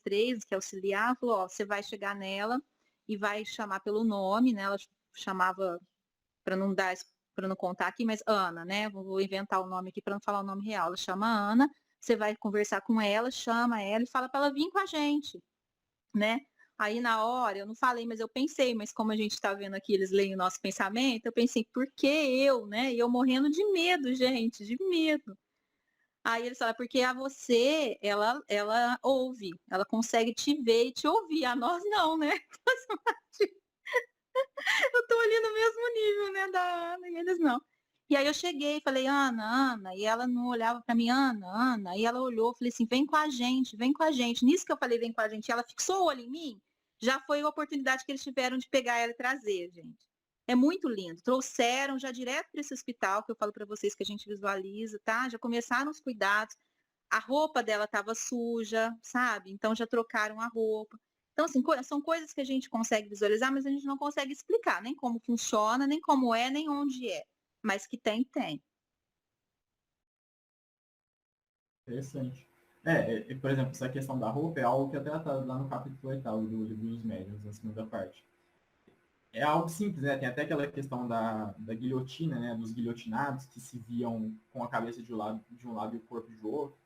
três que auxiliavam, falou, ó, você vai chegar nela e vai chamar pelo nome, né? Ela chamava, para não contar aqui, mas Ana, né? Vou inventar o nome aqui para não falar o nome real. Ela chama Ana, você vai conversar com ela, chama ela e fala para ela vir com a gente, né? Aí na hora, eu não falei, mas eu pensei, mas como a gente está vendo aqui, eles leem o nosso pensamento, eu pensei, por que eu, né? E eu morrendo de medo, gente, de medo. Aí eles falam, porque a você, ela ouve, ela consegue te ver e te ouvir, a nós não, né? Eu tô ali no mesmo nível, né, da Ana, e eles não. E aí eu cheguei, falei, Ana, Ana, e ela não olhava para mim, Ana, Ana, e ela olhou, falei assim, vem com a gente, vem com a gente. Nisso que eu falei, vem com a gente, ela fixou o olho em mim, já foi a oportunidade que eles tiveram de pegar ela e trazer, gente. É muito lindo. Trouxeram já direto para esse hospital, que eu falo para vocês que a gente visualiza, tá? Já começaram os cuidados. A roupa dela estava suja, sabe? Então já trocaram a roupa. Então, assim, são coisas que a gente consegue visualizar, mas a gente não consegue explicar nem como funciona, nem como é, nem onde é. Mas que tem, tem. Interessante. Por exemplo, essa questão da roupa é algo que até está lá no capítulo 8º do Livro dos Médiuns, na segunda parte. É algo simples, né? Tem até aquela questão da guilhotina, né? Dos guilhotinados que se viam com a cabeça de um lado e o corpo de outro.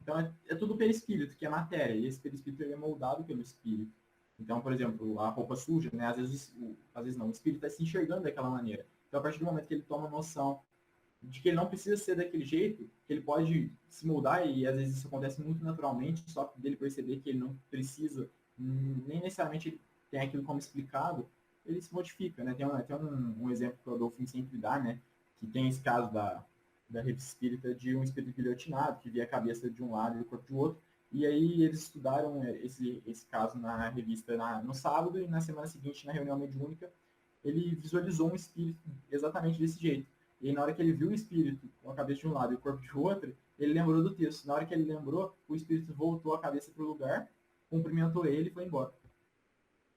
Então, é tudo perispírito, que é matéria, e esse perispírito ele é moldado pelo espírito. Então, por exemplo, a roupa suja, né? Às vezes não, o espírito está se enxergando daquela maneira. Então, a partir do momento que ele toma noção de que ele não precisa ser daquele jeito, que ele pode se moldar, e às vezes isso acontece muito naturalmente, só dele perceber que ele não precisa, nem necessariamente ele tem aquilo como explicado, ele se modifica, né? Tem um exemplo que o Adolfo sempre dá, né? Que tem esse caso da revista espírita de um espírito guilhotinado, que via a cabeça de um lado e o corpo do outro, e aí eles estudaram esse caso na revista no sábado, e na semana seguinte, na reunião mediúnica, ele visualizou um espírito exatamente desse jeito. E aí, na hora que ele viu o espírito com a cabeça de um lado e o corpo de outro, ele lembrou do texto. Na hora que ele lembrou, o espírito voltou a cabeça para o lugar, cumprimentou ele e foi embora.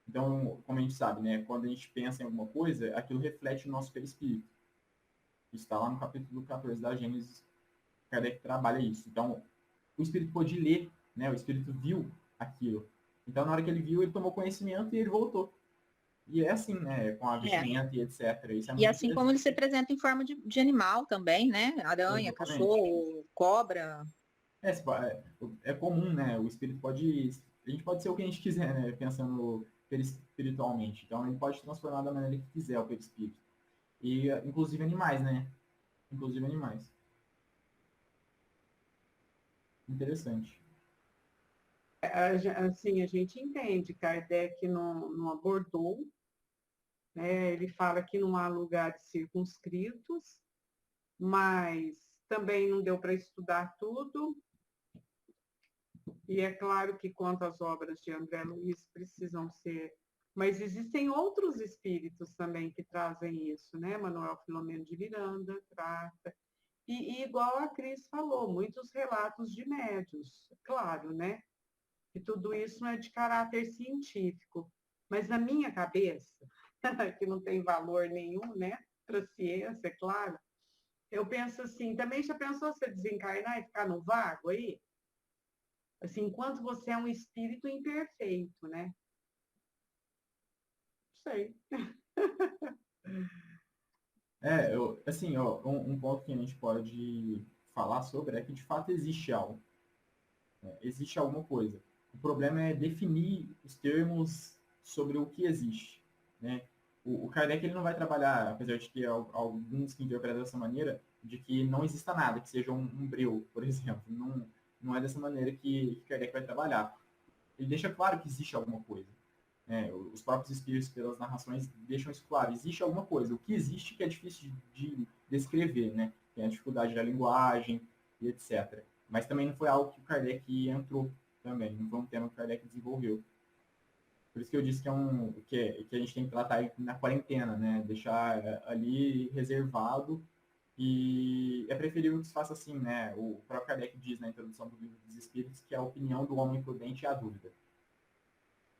Então, como a gente sabe, né, quando a gente pensa em alguma coisa, aquilo reflete o nosso perispírito. Isso está lá no capítulo 14 da Gênesis. Kardec trabalha isso. Então, o espírito pôde ler, né, o espírito viu aquilo. Então, na hora que ele viu, ele tomou conhecimento e ele voltou. E é assim, né? Com a vestimenta e etc. Isso é E muito assim como ele se apresenta em forma de animal também, né? Aranha, Exatamente. cachorro, cobra. É comum, né? O espírito pode. A gente pode ser o que a gente quiser, né? Pensando espiritualmente. Então, ele pode se transformar da maneira que quiser o perispírito. E, inclusive, animais, né? Inclusive, animais. Interessante. Assim, a gente entende, Kardec não abordou, né? Ele fala que não há lugares circunscritos, mas também não deu para estudar tudo. E é claro que quanto às obras de André Luiz precisam ser... Mas existem outros espíritos também que trazem isso, né? Manuel Filomeno de Miranda trata. E igual a Cris falou, muitos relatos de médios, claro, né? Que tudo isso não é de caráter científico. Mas na minha cabeça, que não tem valor nenhum, né? Para a ciência, é claro, eu penso assim, também já pensou você desencarnar e ficar no vago aí? Assim, enquanto você é um espírito imperfeito, né? Não sei. Assim, um ponto que a gente pode falar sobre é que de fato existe algo. Né? Existe alguma coisa. O problema é definir os termos sobre o que existe. Né? O Kardec ele não vai trabalhar, apesar de ter alguns que interpretam dessa maneira, de que não exista nada, que seja um breu, por exemplo. Não é dessa maneira que Kardec vai trabalhar. Ele deixa claro que existe alguma coisa. Os próprios espíritos, pelas narrações, deixam isso claro. Existe alguma coisa. O que existe que é difícil de descrever, né? Tem a dificuldade da linguagem e etc. Mas também não foi algo que o Kardec entrou também. Não foi um tema que o Kardec desenvolveu. Por isso que eu disse que a gente tem que tratar na quarentena, né? Deixar ali reservado. E é preferível que se faça assim, né? O próprio Kardec diz na introdução do Livro dos Espíritos que a opinião do homem prudente é a dúvida.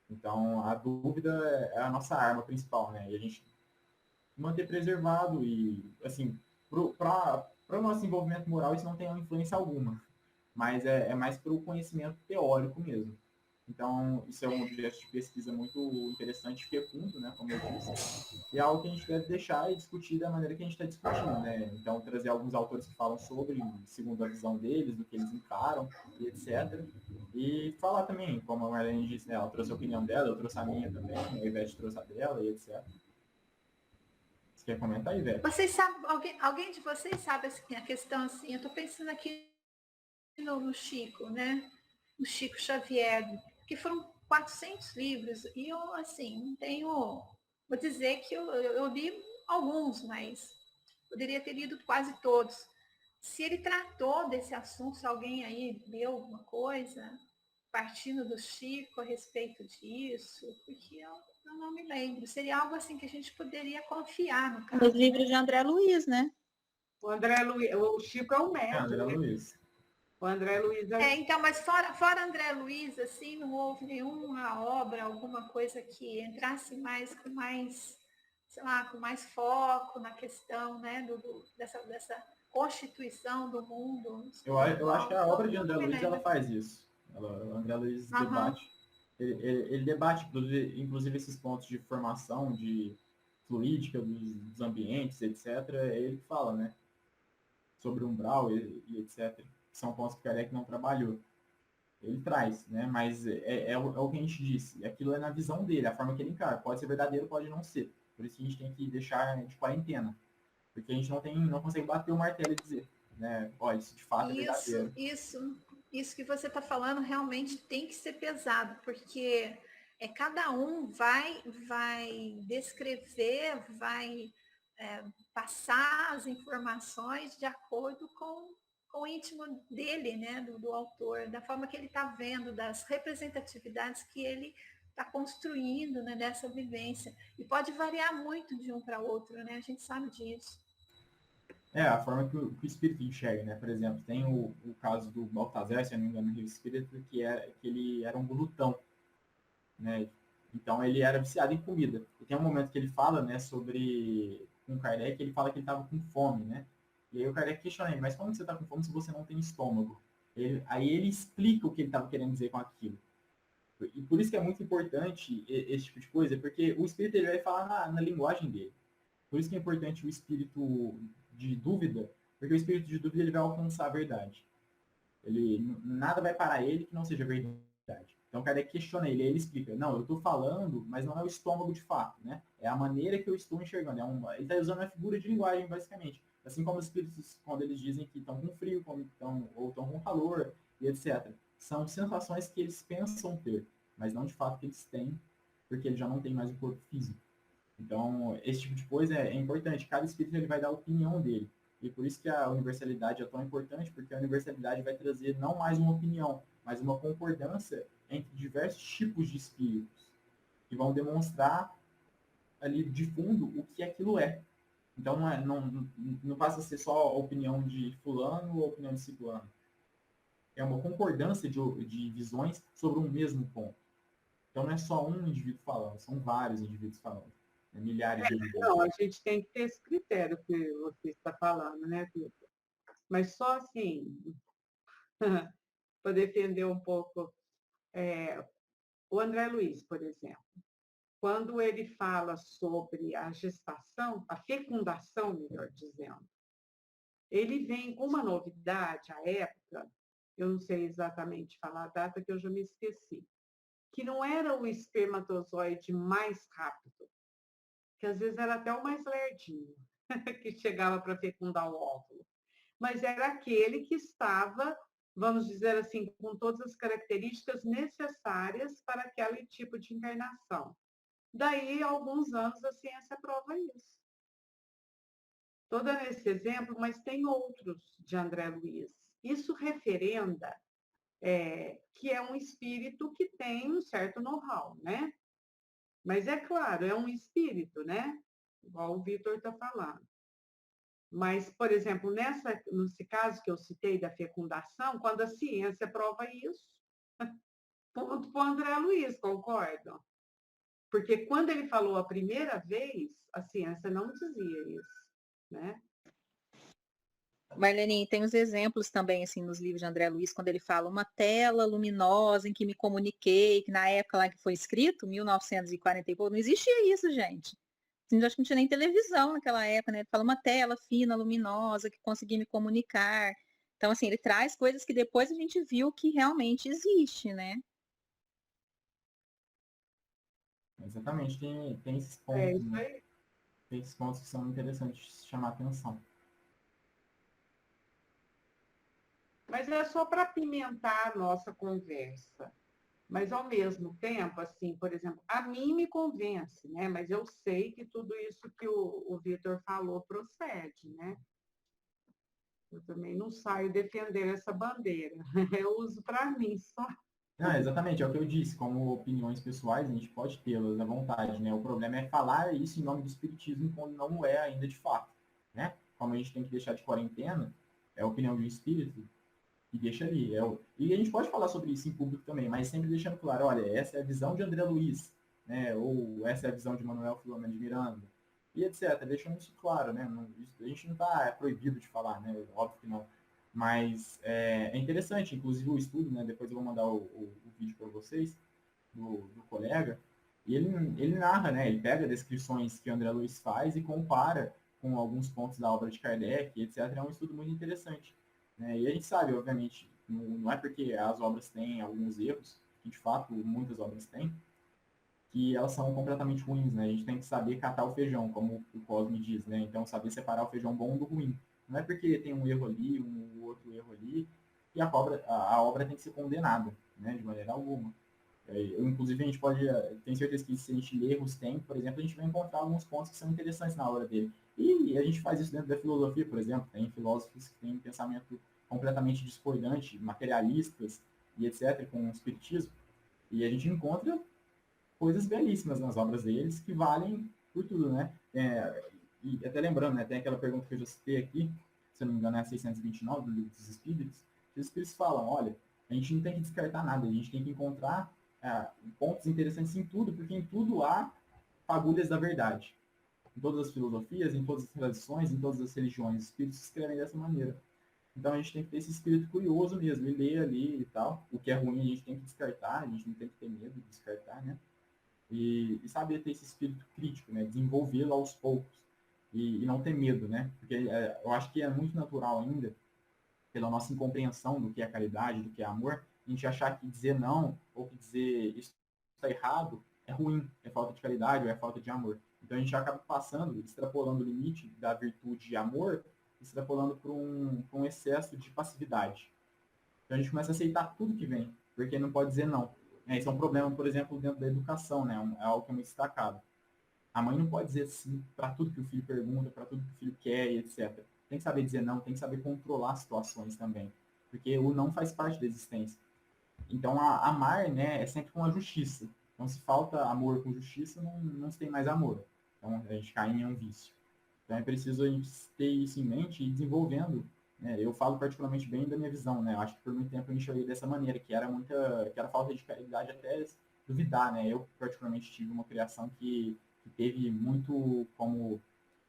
Então, a dúvida é a nossa arma principal, né? E a gente manter preservado e, assim, para o nosso desenvolvimento moral isso não tem influência alguma. Mas é mais para o conhecimento teórico mesmo. Então, isso é um objeto de pesquisa muito interessante, fecundo, né, como eu disse, e é algo que a gente deve deixar e discutir da maneira que a gente está discutindo, né? Então, trazer alguns autores que falam sobre, segundo a visão deles, do que eles encaram, e etc. E falar também, como a Marlene disse, né, ela trouxe a opinião dela, eu trouxe a minha também, a Ivete trouxe a dela, e etc. Você quer comentar, Ivete? Vocês sabem, alguém de vocês sabe assim, a questão assim, eu estou pensando aqui no Chico, né? O Chico Xavier, que foram 400 livros, e eu, assim, não tenho... Vou dizer que eu li alguns, mas poderia ter lido quase todos. Se ele tratou desse assunto, se alguém aí leu alguma coisa, partindo do Chico a respeito disso, porque eu não me lembro. Seria algo assim que a gente poderia confiar no caso. Os livros de André Luiz, né? O André Luiz, o Chico é o médico. André Luiz. O André Luiz então, mas fora André Luiz, assim, não houve nenhuma obra, alguma coisa que entrasse mais com mais, sei lá, com mais foco na questão, né, dessa constituição do mundo. Eu acho que a obra de André Luiz, ela faz isso. O André Luiz debate. Ele debate, inclusive, esses pontos de formação, de fluídica dos ambientes, etc. É ele que fala, né? Sobre umbral e etc. Que são pontos que Kardec não trabalhou. Ele traz, né? Mas é o que a gente disse. Aquilo é na visão dele, a forma que ele encara. Pode ser verdadeiro, pode não ser. Por isso que a gente tem que deixar de quarentena. Porque a gente não consegue bater o martelo e dizer, né? Ó, isso de fato é verdadeiro. Isso que você está falando realmente tem que ser pesado, porque cada um vai descrever, vai passar as informações de acordo com o íntimo dele, né, do autor, da forma que ele está vendo, das representatividades que ele está construindo, né, dessa vivência. E pode variar muito de um para outro, né? A gente sabe disso. A forma que o espírito enxerga, né? Por exemplo, tem o caso do Baltazar, se eu não me engano, no Rio Espírito, que ele era um glutão, né? Então ele era viciado em comida. E tem um momento que ele fala, né, sobre com Kardec, ele fala que ele estava com fome, né? E aí o Kardec questiona ele, mas como você está com fome se você não tem estômago? Aí ele explica o que ele estava querendo dizer com aquilo. E por isso que é muito importante esse tipo de coisa, porque o espírito ele vai falar na linguagem dele. Por isso que é importante o espírito de dúvida, porque o espírito de dúvida ele vai alcançar a verdade. Nada vai parar ele que não seja verdade. Então, o Kardec questiona ele, aí ele explica, não, eu estou falando, mas não é o estômago de fato, né? É a maneira que eu estou enxergando. Ele está usando uma figura de linguagem, basicamente. Assim como os espíritos, quando eles dizem que estão com frio, ou estão com calor, e etc. São sensações que eles pensam ter, mas não de fato que eles têm, porque eles já não têm mais o corpo físico. Então, esse tipo de coisa é importante. Cada espírito ele vai dar a opinião dele. E por isso que a universalidade é tão importante, porque a universalidade vai trazer não mais uma opinião, mas uma concordância entre diversos tipos de espíritos, que vão demonstrar ali de fundo o que aquilo é. Então, não passa a ser só a opinião de fulano ou a opinião de ciclano. É uma concordância de visões sobre um mesmo ponto. Então, não é só um indivíduo falando, são vários indivíduos falando. Milhares de indivíduos. Não, a gente tem que ter esse critério que você está falando, né, Vitor? Mas só assim, para defender um pouco o André Luiz, por exemplo, quando ele fala sobre a gestação, a fecundação, melhor dizendo, ele vem com uma novidade à época, eu não sei exatamente falar a data que eu já me esqueci, que não era o espermatozoide mais rápido, que às vezes era até o mais lerdinho, que chegava para fecundar o óvulo, mas era aquele que estava, vamos dizer assim, com todas as características necessárias para aquele tipo de encarnação. Daí, há alguns anos, a ciência prova isso. Estou dando esse exemplo, mas tem outros de André Luiz. Isso referenda que é um espírito que tem um certo know-how, né? Mas é claro, é um espírito, né? Igual o Vitor está falando. Mas, por exemplo, nesse caso que eu citei da fecundação, quando a ciência prova isso, ponto para o André Luiz, concordam? Porque quando ele falou a primeira vez, a ciência não dizia isso, né? Marlene, tem os exemplos também, assim, nos livros de André Luiz, quando ele fala uma tela luminosa em que me comuniquei, que na época lá que foi escrito, 1940 e pouco, não existia isso, gente. Assim, acho que não tinha nem televisão naquela época, né? Ele fala uma tela fina, luminosa, que consegui me comunicar. Então, assim, ele traz coisas que depois a gente viu que realmente existe, né? Exatamente, tem esses É pontos, isso né? aí. Tem esses pontos que são interessantes de chamar a atenção. Mas é só para apimentar a nossa conversa. Mas, ao mesmo tempo, assim, por exemplo, a mim me convence, né? Mas eu sei que tudo isso que o Vitor falou procede, né? Eu também não saio defender essa bandeira. Eu uso para mim só. Não, exatamente, é o que eu disse, como opiniões pessoais, a gente pode tê-las à vontade, né? O problema é falar isso em nome do espiritismo quando não é ainda de fato, né? Como a gente tem que deixar de quarentena, é a opinião de um espírito, e deixa ali. E a gente pode falar sobre isso em público também, mas sempre deixando claro, olha, essa é a visão de André Luiz, né? Ou essa é a visão de Manuel Filomeno de Miranda, e etc. Deixando isso claro, né? A gente não está proibido de falar, né? Óbvio que não. Mas é interessante, inclusive o estudo, né? Depois eu vou mandar o vídeo para vocês, do colega, e ele narra, né? Ele pega descrições que André Luiz faz e compara com alguns pontos da obra de Kardec, etc. É um estudo muito interessante. Né? E a gente sabe, obviamente, não é porque as obras têm alguns erros, que de fato muitas obras têm, que elas são completamente ruins, né? A gente tem que saber catar o feijão, como o Cosme diz, né? Então, saber separar o feijão bom do ruim. Não é porque tem um erro ali, um outro erro ali, que a obra tem que ser condenada, né? De maneira alguma. Inclusive, a gente pode, tenho certeza que se a gente ler os tempos, por exemplo, a gente vai encontrar alguns pontos que são interessantes na obra dele. E a gente faz isso dentro da filosofia, por exemplo. Tem filósofos que têm um pensamento completamente discordante, materialistas e etc., com o espiritismo. E a gente encontra coisas belíssimas nas obras deles que valem por tudo, né? E até lembrando, né, tem aquela pergunta que eu já citei aqui, se eu não me engano é a 629 do Livro dos Espíritos, que os Espíritos falam, olha, a gente não tem que descartar nada, a gente tem que encontrar pontos interessantes em tudo, porque em tudo há fagulhas da verdade. Em todas as filosofias, em todas as tradições, em todas as religiões, os Espíritos escrevem dessa maneira. Então a gente tem que ter esse espírito curioso mesmo, e ler ali e tal. O que é ruim a gente tem que descartar, a gente não tem que ter medo de descartar, né? E saber ter esse espírito crítico, né? Desenvolvê-lo aos poucos e não ter medo, né? Porque eu acho que é muito natural ainda, pela nossa incompreensão do que é caridade, do que é amor, a gente achar que dizer não ou que dizer isso está errado é ruim, é falta de caridade ou é falta de amor. Então a gente acaba passando, extrapolando o limite da virtude de amor, extrapolando para um excesso de passividade. Então a gente começa a aceitar tudo que vem, porque não pode dizer não. Esse é um problema, por exemplo, dentro da educação, né? É algo que é muito destacado. A mãe não pode dizer sim para tudo que o filho pergunta, para tudo que o filho quer e etc. Tem que saber dizer não, tem que saber controlar as situações também, porque o não faz parte da existência. Então, amar, né, é sempre com a justiça. Então, se falta amor com justiça, não se tem mais amor. Então, a gente cai em um vício. Então, é preciso a gente ter isso em mente e ir desenvolvendo. Né? Eu falo particularmente bem da minha visão, né? Eu acho que por muito tempo eu enxerguei dessa maneira, que era falta de caridade até duvidar, né? Eu, particularmente, tive uma criação que teve muito como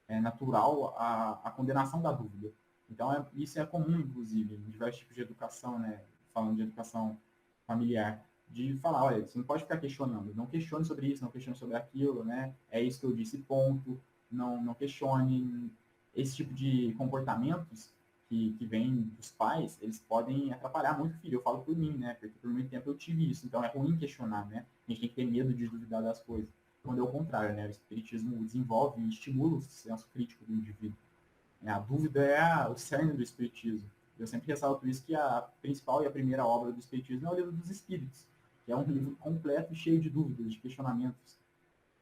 natural a condenação da dúvida. Então, isso é comum, inclusive, em diversos tipos de educação, né? Falando de educação familiar, de falar, olha, você não pode ficar questionando, não questione sobre isso, não questione sobre aquilo, né? É isso que eu disse, ponto. Não questione. Esse tipo de comportamentos que vem dos pais, eles podem atrapalhar muito o filho. Eu falo por mim, né? Porque por muito tempo eu tive isso. Então é ruim questionar, né? A gente tem que ter medo de duvidar das coisas. Quando é o contrário, né? O espiritismo desenvolve e estimula o senso crítico do indivíduo. A dúvida é o cerne do espiritismo. Eu sempre ressalto isso, que a principal e a primeira obra do espiritismo é o Livro dos Espíritos, que é um livro completo e cheio de dúvidas, de questionamentos,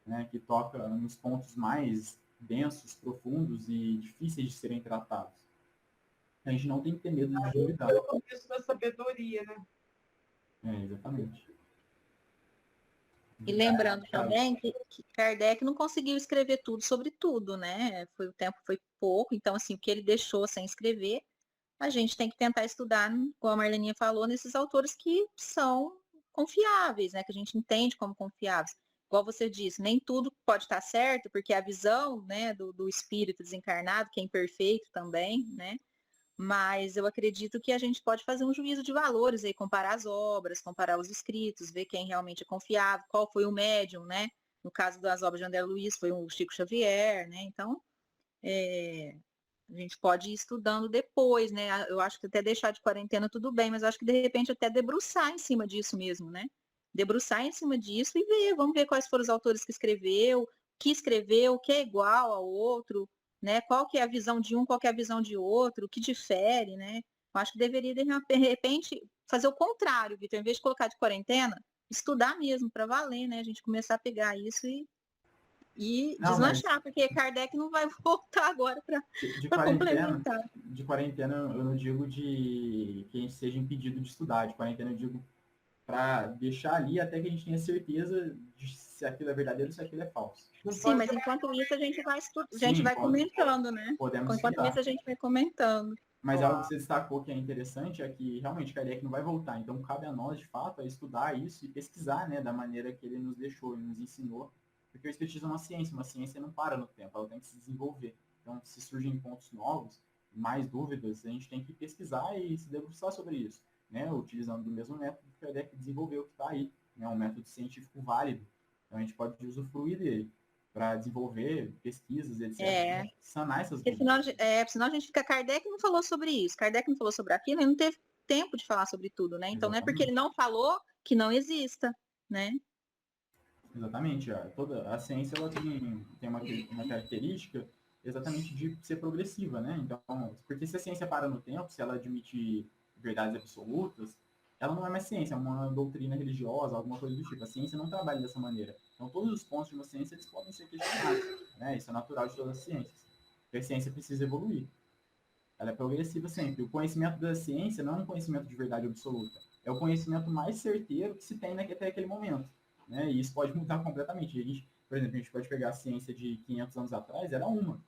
né? Que toca nos pontos mais densos, profundos e difíceis de serem tratados. A gente não tem que ter medo de duvidar. É o começo da sabedoria, né? Exatamente. E lembrando também que Kardec não conseguiu escrever tudo sobre tudo, né? O tempo foi pouco, então assim, o que ele deixou sem escrever, a gente tem que tentar estudar, como a Marleninha falou, nesses autores que são confiáveis, né? Que a gente entende como confiáveis. Igual você disse, nem tudo pode estar certo, porque a visão, né, do espírito desencarnado, que é imperfeito também, né? Mas eu acredito que a gente pode fazer um juízo de valores aí, comparar as obras, comparar os escritos, ver quem realmente é confiável, qual foi o médium, né? No caso das obras de André Luiz, foi o Chico Xavier, né? Então, a gente pode ir estudando depois, né? Eu acho que até deixar de quarentena tudo bem, mas eu acho que de repente até debruçar em cima disso mesmo, né? Debruçar em cima disso e ver, vamos ver quais foram os autores que escreveu, o que é igual ao outro, né? Qual que é a visão de um, qual que é a visão de outro, o que difere, né? Eu acho que deveria, de repente, fazer o contrário, Vitor, em vez de colocar de quarentena, estudar mesmo, para valer, né? A gente começar a pegar isso e Não, mas deslanchar, porque Kardec não vai voltar agora para complementar. de quarentena eu não digo de que a gente seja impedido de estudar, de quarentena eu digo para deixar ali até que a gente tenha certeza de se aquilo é verdadeiro ou se aquilo é falso. Sim, mas enquanto isso a gente vai, a gente Sim, vai comentando, né? podemos Enquanto estudar. isso a gente vai comentando. Mas algo que você destacou que é interessante é que realmente Kardec não vai voltar. Então cabe a nós, de fato, a estudar isso e pesquisar, né, da maneira que ele nos deixou, ele nos ensinou. Porque o Espiritismo é uma ciência não para no tempo, ela tem que se desenvolver. Então, se surgem pontos novos, mais dúvidas, a gente tem que pesquisar e se debruçar sobre isso, né, utilizando do mesmo método que Kardec desenvolveu, que está aí, né, um método científico válido. Então, a gente pode usufruir dele para desenvolver pesquisas, etc., sanar essas dúvidas. Senão a gente fica, Kardec não falou sobre isso, Kardec não falou sobre aquilo, ele não teve tempo de falar sobre tudo, né? Então não é porque ele não falou que não exista, né? Exatamente. Toda a ciência ela tem uma característica exatamente de ser progressiva, né? Então, porque se a ciência para no tempo, se ela admite verdades absolutas, ela não é mais ciência, é uma doutrina religiosa, alguma coisa do tipo. A ciência não trabalha dessa maneira. Então, todos os pontos de uma ciência eles podem ser questionados, né? Isso é natural de todas as ciências. Porque a ciência precisa evoluir. Ela é progressiva sempre. O conhecimento da ciência não é um conhecimento de verdade absoluta. É o conhecimento mais certeiro que se tem até aquele momento. Né? E isso pode mudar completamente. Por exemplo, a gente pode pegar a ciência de 500 anos atrás, era uma.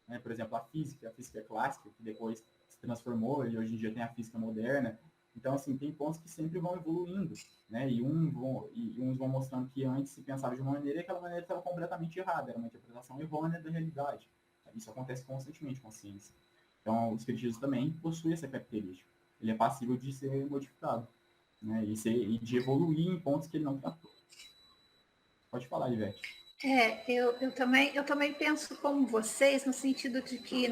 Né? Por exemplo, a física clássica, que depois se transformou e hoje em dia tem a física moderna. Então, assim, tem pontos que sempre vão evoluindo. Né? E uns vão mostrando que antes se pensava de uma maneira e aquela maneira estava completamente errada. Era uma interpretação errônea da realidade. Isso acontece constantemente com a ciência. Então, o espiritismo também possui essa característica. Ele é passível de ser modificado, né? E de evoluir em pontos que ele não tratou. Pode falar, Ivete. Eu também penso como vocês, no sentido de que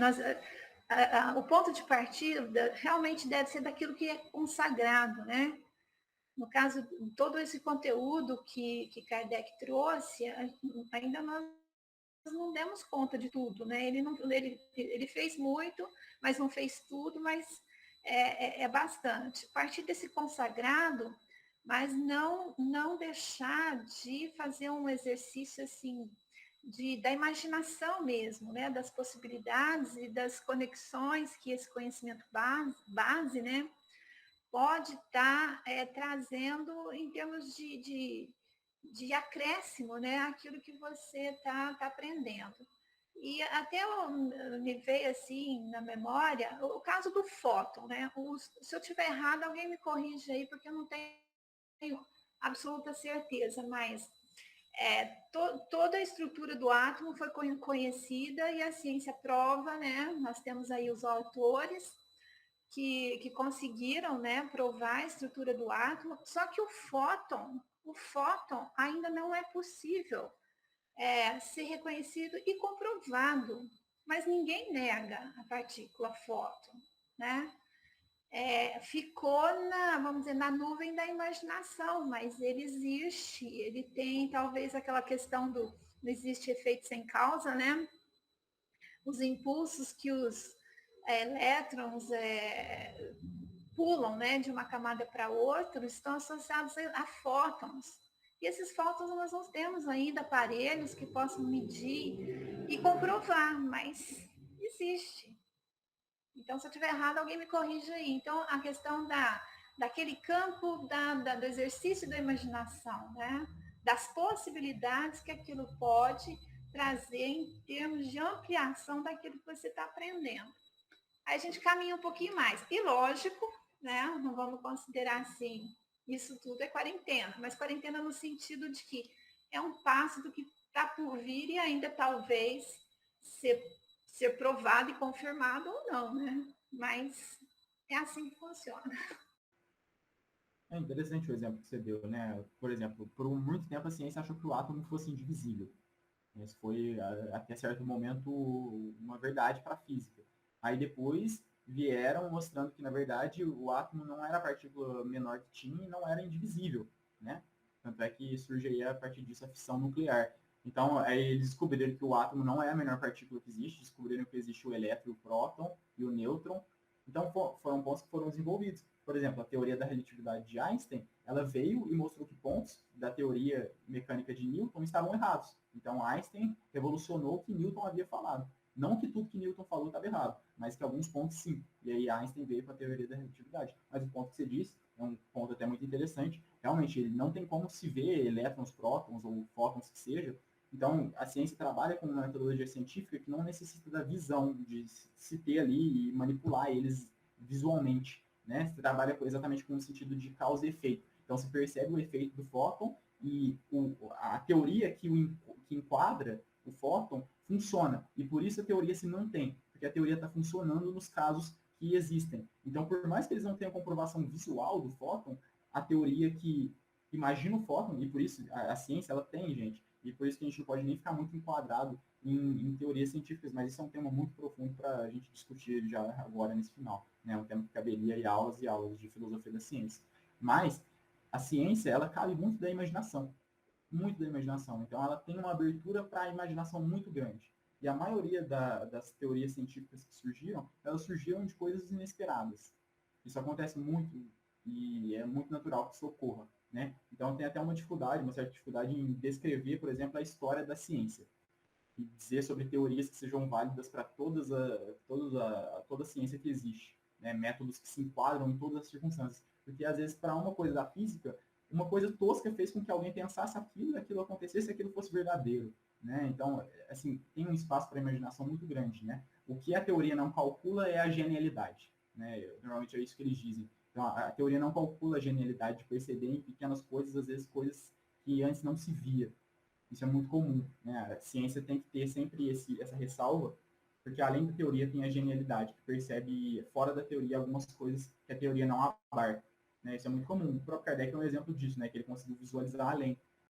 o ponto de partida realmente deve ser daquilo que é consagrado, né? No caso, todo esse conteúdo que Kardec trouxe, ainda nós não demos conta de tudo, né? Ele fez muito, mas não fez tudo, mas é bastante. A partir desse consagrado, mas não deixar de fazer um exercício assim da imaginação mesmo, né? Das possibilidades e das conexões que esse conhecimento base, né? Pode estar trazendo em termos de acréscimo, né? Aquilo que você está aprendendo. E até me veio assim na memória o caso do fóton, né? Se eu estiver errado, alguém me corrige aí, porque eu não tenho absoluta certeza, mas toda a estrutura do átomo foi conhecida e a ciência prova, né? Nós temos aí os autores que conseguiram, né, provar a estrutura do átomo, só que o fóton ainda não é possível ser reconhecido e comprovado, mas ninguém nega a partícula fóton, né? Ficou vamos dizer, na nuvem da imaginação, mas ele existe, ele tem talvez aquela questão não existe efeito sem causa, né? Os impulsos que os elétrons pulam, né, de uma camada para outra, estão associados a fótons. E esses fótons nós não temos ainda aparelhos que possam medir e comprovar, mas existe. Então, se eu estiver errado, alguém me corrige aí. Então, a questão daquele campo do exercício da imaginação, né? Das possibilidades que aquilo pode trazer em termos de ampliação daquilo que você está aprendendo. Aí a gente caminha um pouquinho mais. E lógico, né? Não vamos considerar assim, isso tudo é quarentena, mas quarentena no sentido de que é um passo do que está por vir e ainda talvez ser provado e confirmado ou não, né? mas é assim que funciona. É interessante o exemplo que você deu, né? Por exemplo, por muito tempo a ciência achou que o átomo fosse indivisível. Isso foi, até certo momento, uma verdade para a física. Aí depois vieram mostrando que, na verdade, o átomo não era a partícula menor que tinha e não era indivisível, né? Tanto é que surge aí, a partir disso, a fissão nuclear. Então, aí eles descobriram que o átomo não é a menor partícula que existe, descobriram que existe o elétron, o próton e o nêutron. Então, foram pontos que foram desenvolvidos. Por exemplo, a teoria da relatividade de Einstein, ela veio e mostrou que pontos da teoria mecânica de Newton estavam errados. Então, Einstein revolucionou o que Newton havia falado. Não que tudo que Newton falou estava errado, mas que alguns pontos sim. E aí Einstein veio para a teoria da relatividade. Mas o ponto que você disse é um ponto até muito interessante. Realmente, ele não tem como se ver elétrons, prótons ou fótons que seja. Então, a ciência trabalha com uma metodologia científica que não necessita da visão, de se ter ali e manipular eles visualmente. Né? Você trabalha exatamente com o sentido de causa e efeito. Então, você percebe o efeito do fóton e a teoria que enquadra o fóton funciona. E por isso a teoria se mantém, porque a teoria está funcionando nos casos que existem. Então, por mais que eles não tenham comprovação visual do fóton, a teoria que imagina o fóton, e por isso a ciência ela tem, gente, e por isso que a gente não pode nem ficar muito enquadrado em teorias científicas, mas isso é um tema muito profundo para a gente discutir já agora nesse final. Né? Um tema que caberia em aulas e aulas de filosofia da ciência. Mas a ciência, ela cabe muito da imaginação. Muito da imaginação. Então, ela tem uma abertura para a imaginação muito grande. E a maioria das teorias científicas que surgiram, elas surgiram de coisas inesperadas. Isso acontece muito e é muito natural que isso ocorra. Né? Então, tem até uma certa dificuldade em descrever, por exemplo, a história da ciência. E dizer sobre teorias que sejam válidas para toda a ciência que existe. Né? Métodos que se enquadram em todas as circunstâncias. Porque, às vezes, para uma coisa da física, uma coisa tosca fez com que alguém pensasse aquilo acontecesse, aquilo fosse verdadeiro. Né? Então, assim, tem um espaço para a imaginação muito grande. Né? O que a teoria não calcula é a genialidade. Né? Normalmente é isso que eles dizem. Então, a teoria não calcula a genialidade de perceber em pequenas coisas, às vezes, coisas que antes não se via. Isso é muito comum. Né? A ciência tem que ter sempre essa ressalva, porque além da teoria tem a genialidade, que percebe fora da teoria algumas coisas que a teoria não abarca. Né? Isso é muito comum. O próprio Kardec é um exemplo disso, né? Que ele conseguiu visualizar além.